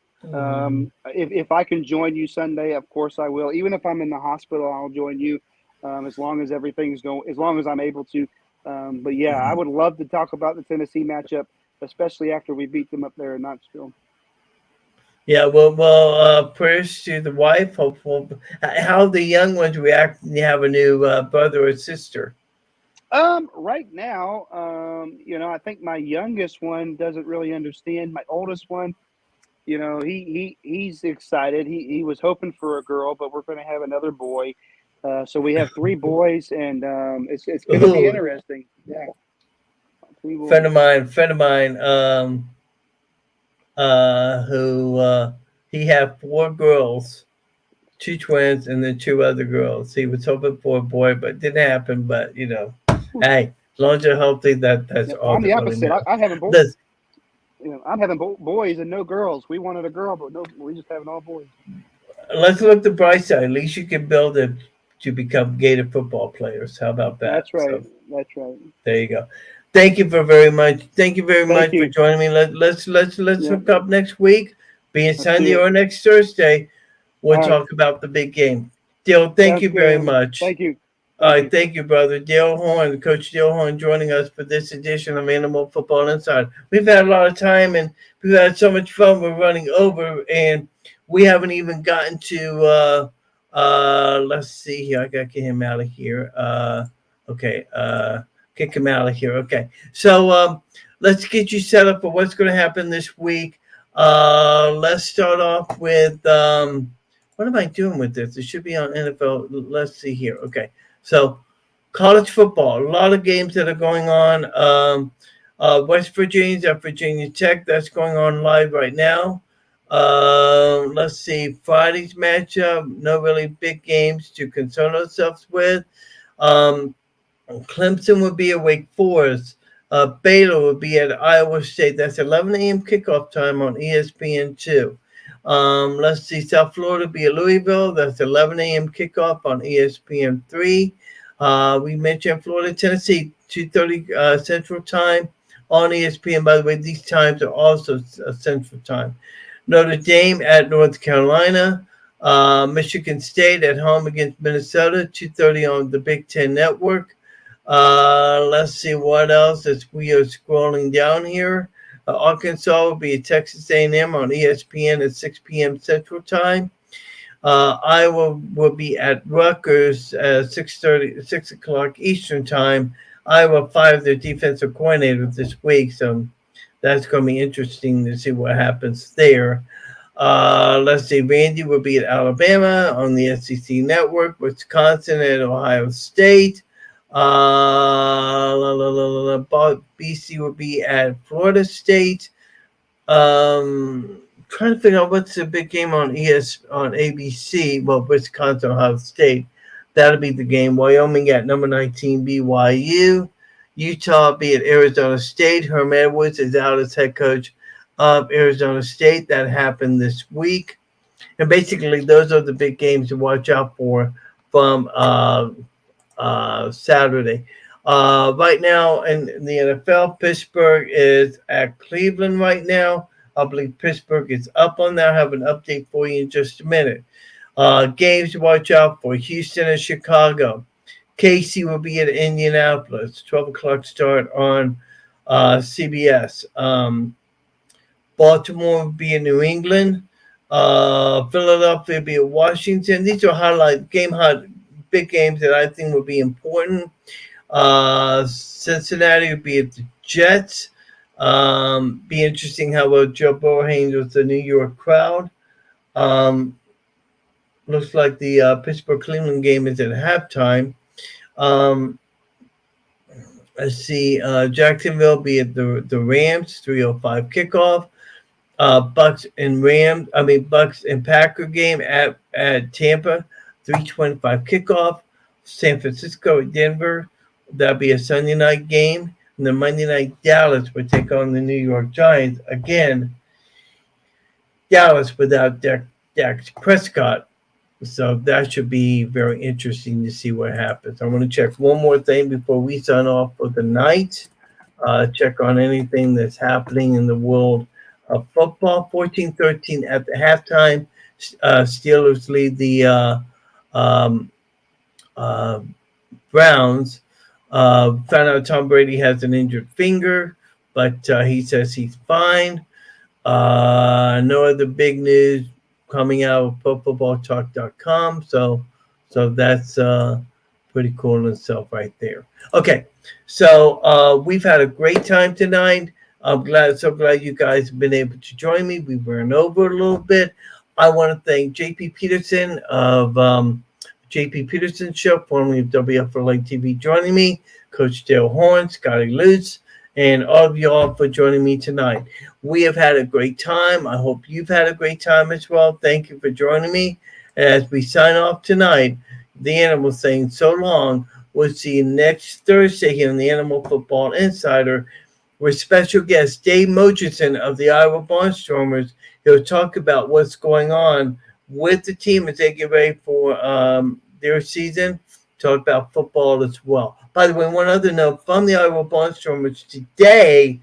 if I can join you Sunday. Of course I will. Even if I'm in the hospital, I'll join you as long as everything's going. As long as I'm able to. But yeah, I would love to talk about the Tennessee matchup, especially after we beat them up there in Knoxville. Yeah, prayers to the wife. Hopeful. How the young ones react when you have a new brother or sister? Right now, I think my youngest one doesn't really understand. My oldest one, he's excited. He was hoping for a girl, but we're going to have another boy. So we have 3 boys, and it's going to be Ooh, interesting. Yeah, 3 boys. friend of mine, who he had 4 girls, 2 twins, and then 2 other girls. He was hoping for a boy, but it didn't happen. But hey, as long as they're healthy, that's Yeah, all I'm the that really opposite. matters. I haven't boys. Listen, I'm having boys and no girls. We wanted a girl, but no, we just having all boys. let's look the bright side. At least you can build it to become Gator football players. How about that? That's right. So That's right. there you go. Thank you very much. Thank you very Thank much for you. joining me. Let's Yeah, hook up next week, be it let's do Sunday it. or next Thursday. We'll All right. talk about the big game. Dale, thank Sounds you good, very Adam. much. Thank you. All Thank right, you. thank you, brother. Dale Horn, Coach Dale Horn, joining us for this edition of Animal Football Inside. We've had a lot of time and we've had so much fun. We're running over, and we haven't even gotten to. Let's see here. I gotta get him out of here. Okay. Kick him out of here. Okay. So let's get you set up for what's going to happen this week. Let's start off with. What am I doing with this? It should be on NFL. Let's see here. Okay. So, college football, a lot of games that are going on. West Virginia's at Virginia Tech. That's going on live right now. Let's see. Friday's matchup. No really big games to concern ourselves with. Clemson would be at Wake Forest. Baylor would be at Iowa State. That's 11 a.m. kickoff time on ESPN2. Let's see. South Florida be at Louisville. That's 11 a.m. kickoff on ESPN3. We mentioned Florida, Tennessee, 2:30 Central Time on ESPN. By the way, these times are also Central Time. Notre Dame at North Carolina. Michigan State at home against Minnesota, 2:30 on the Big Ten Network. Let's see what else as we are scrolling down here. Arkansas will be at Texas A&M on ESPN at 6 p.m. Central Time. Iowa will be at Rutgers at 6 o'clock Eastern Time. Iowa fired their defensive coordinator this week, so that's going to be interesting to see what happens there. Let's see, Vandy will be at Alabama on the SEC Network, Wisconsin at Ohio State. BC will be at Florida State. Trying to figure out what's the big game on ABC. Well, Wisconsin, Ohio State. That'll be the game. Wyoming at number 19, BYU. Utah will be at Arizona State. Herm Edwards is out as head coach of Arizona State. That happened this week. And basically, those are the big games to watch out for from Saturday. Right now in the NFL, Pittsburgh is at Cleveland right now. I believe Pittsburgh is up on that. I'll have an update for you in just a minute. Games to watch out for: Houston and Chicago. Casey will be at Indianapolis. 12 o'clock start on CBS. Baltimore will be in New England. Philadelphia will be at Washington. These are big games that I think will be important. Cincinnati will be at the Jets. Be interesting how well Joe Burrow handles the New York crowd. Looks like the Pittsburgh-Cleveland game is at halftime. Let's see. Jacksonville be at the Rams, 3:05 kickoff. Bucks and Packer game at Tampa, 3:25 kickoff. San Francisco at Denver. That'll be a Sunday night game. And the Monday night, Dallas will take on the New York Giants. Again, Dallas without Dak Prescott. So that should be very interesting to see what happens. I want to check one more thing before we sign off for the night. Check on anything that's happening in the world of football. 14-13 at the halftime. Steelers lead the Browns. Found out Tom Brady has an injured finger, but he says he's fine. No other big news coming out of ProFootballTalk.com. So that's pretty cool in itself right there. Okay, so we've had a great time tonight. I'm so glad you guys have been able to join me. We ran over a little bit. I want to thank J.P. Petersen of J.P. Petersen Show, formerly of WFLA TV, joining me, Coach Dale Horn, Scotty Lutz, and all of y'all for joining me tonight. We have had a great time. I hope you've had a great time as well. Thank you for joining me. As we sign off tonight, the Animal saying so long. We'll see you next Thursday here on the Animal Football Insider with special guest Dave Murchison of the Iowa Barnstormers. He'll talk about what's going on with the team as they get ready for their season. Talk about football as well. By the way, one other note from the Iowa Barnstormers today,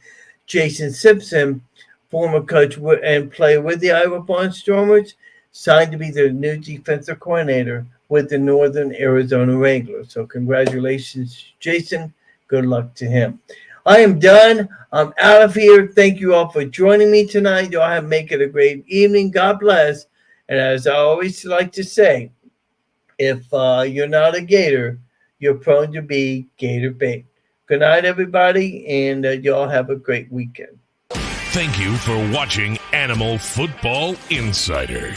Jason Simpson, former coach and player with the Iowa Barnstormers, signed to be their new defensive coordinator with the Northern Arizona Wranglers. So congratulations, Jason. Good luck to him. I am done. I'm out of here. Thank you all for joining me tonight. Y'all have make it a great evening. God bless. And as I always like to say, if you're not a Gator, you're prone to be Gator bait. Good night, everybody, and y'all have a great weekend. Thank you for watching Animal Football Insider.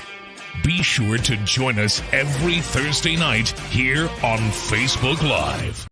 Be sure to join us every Thursday night here on Facebook Live.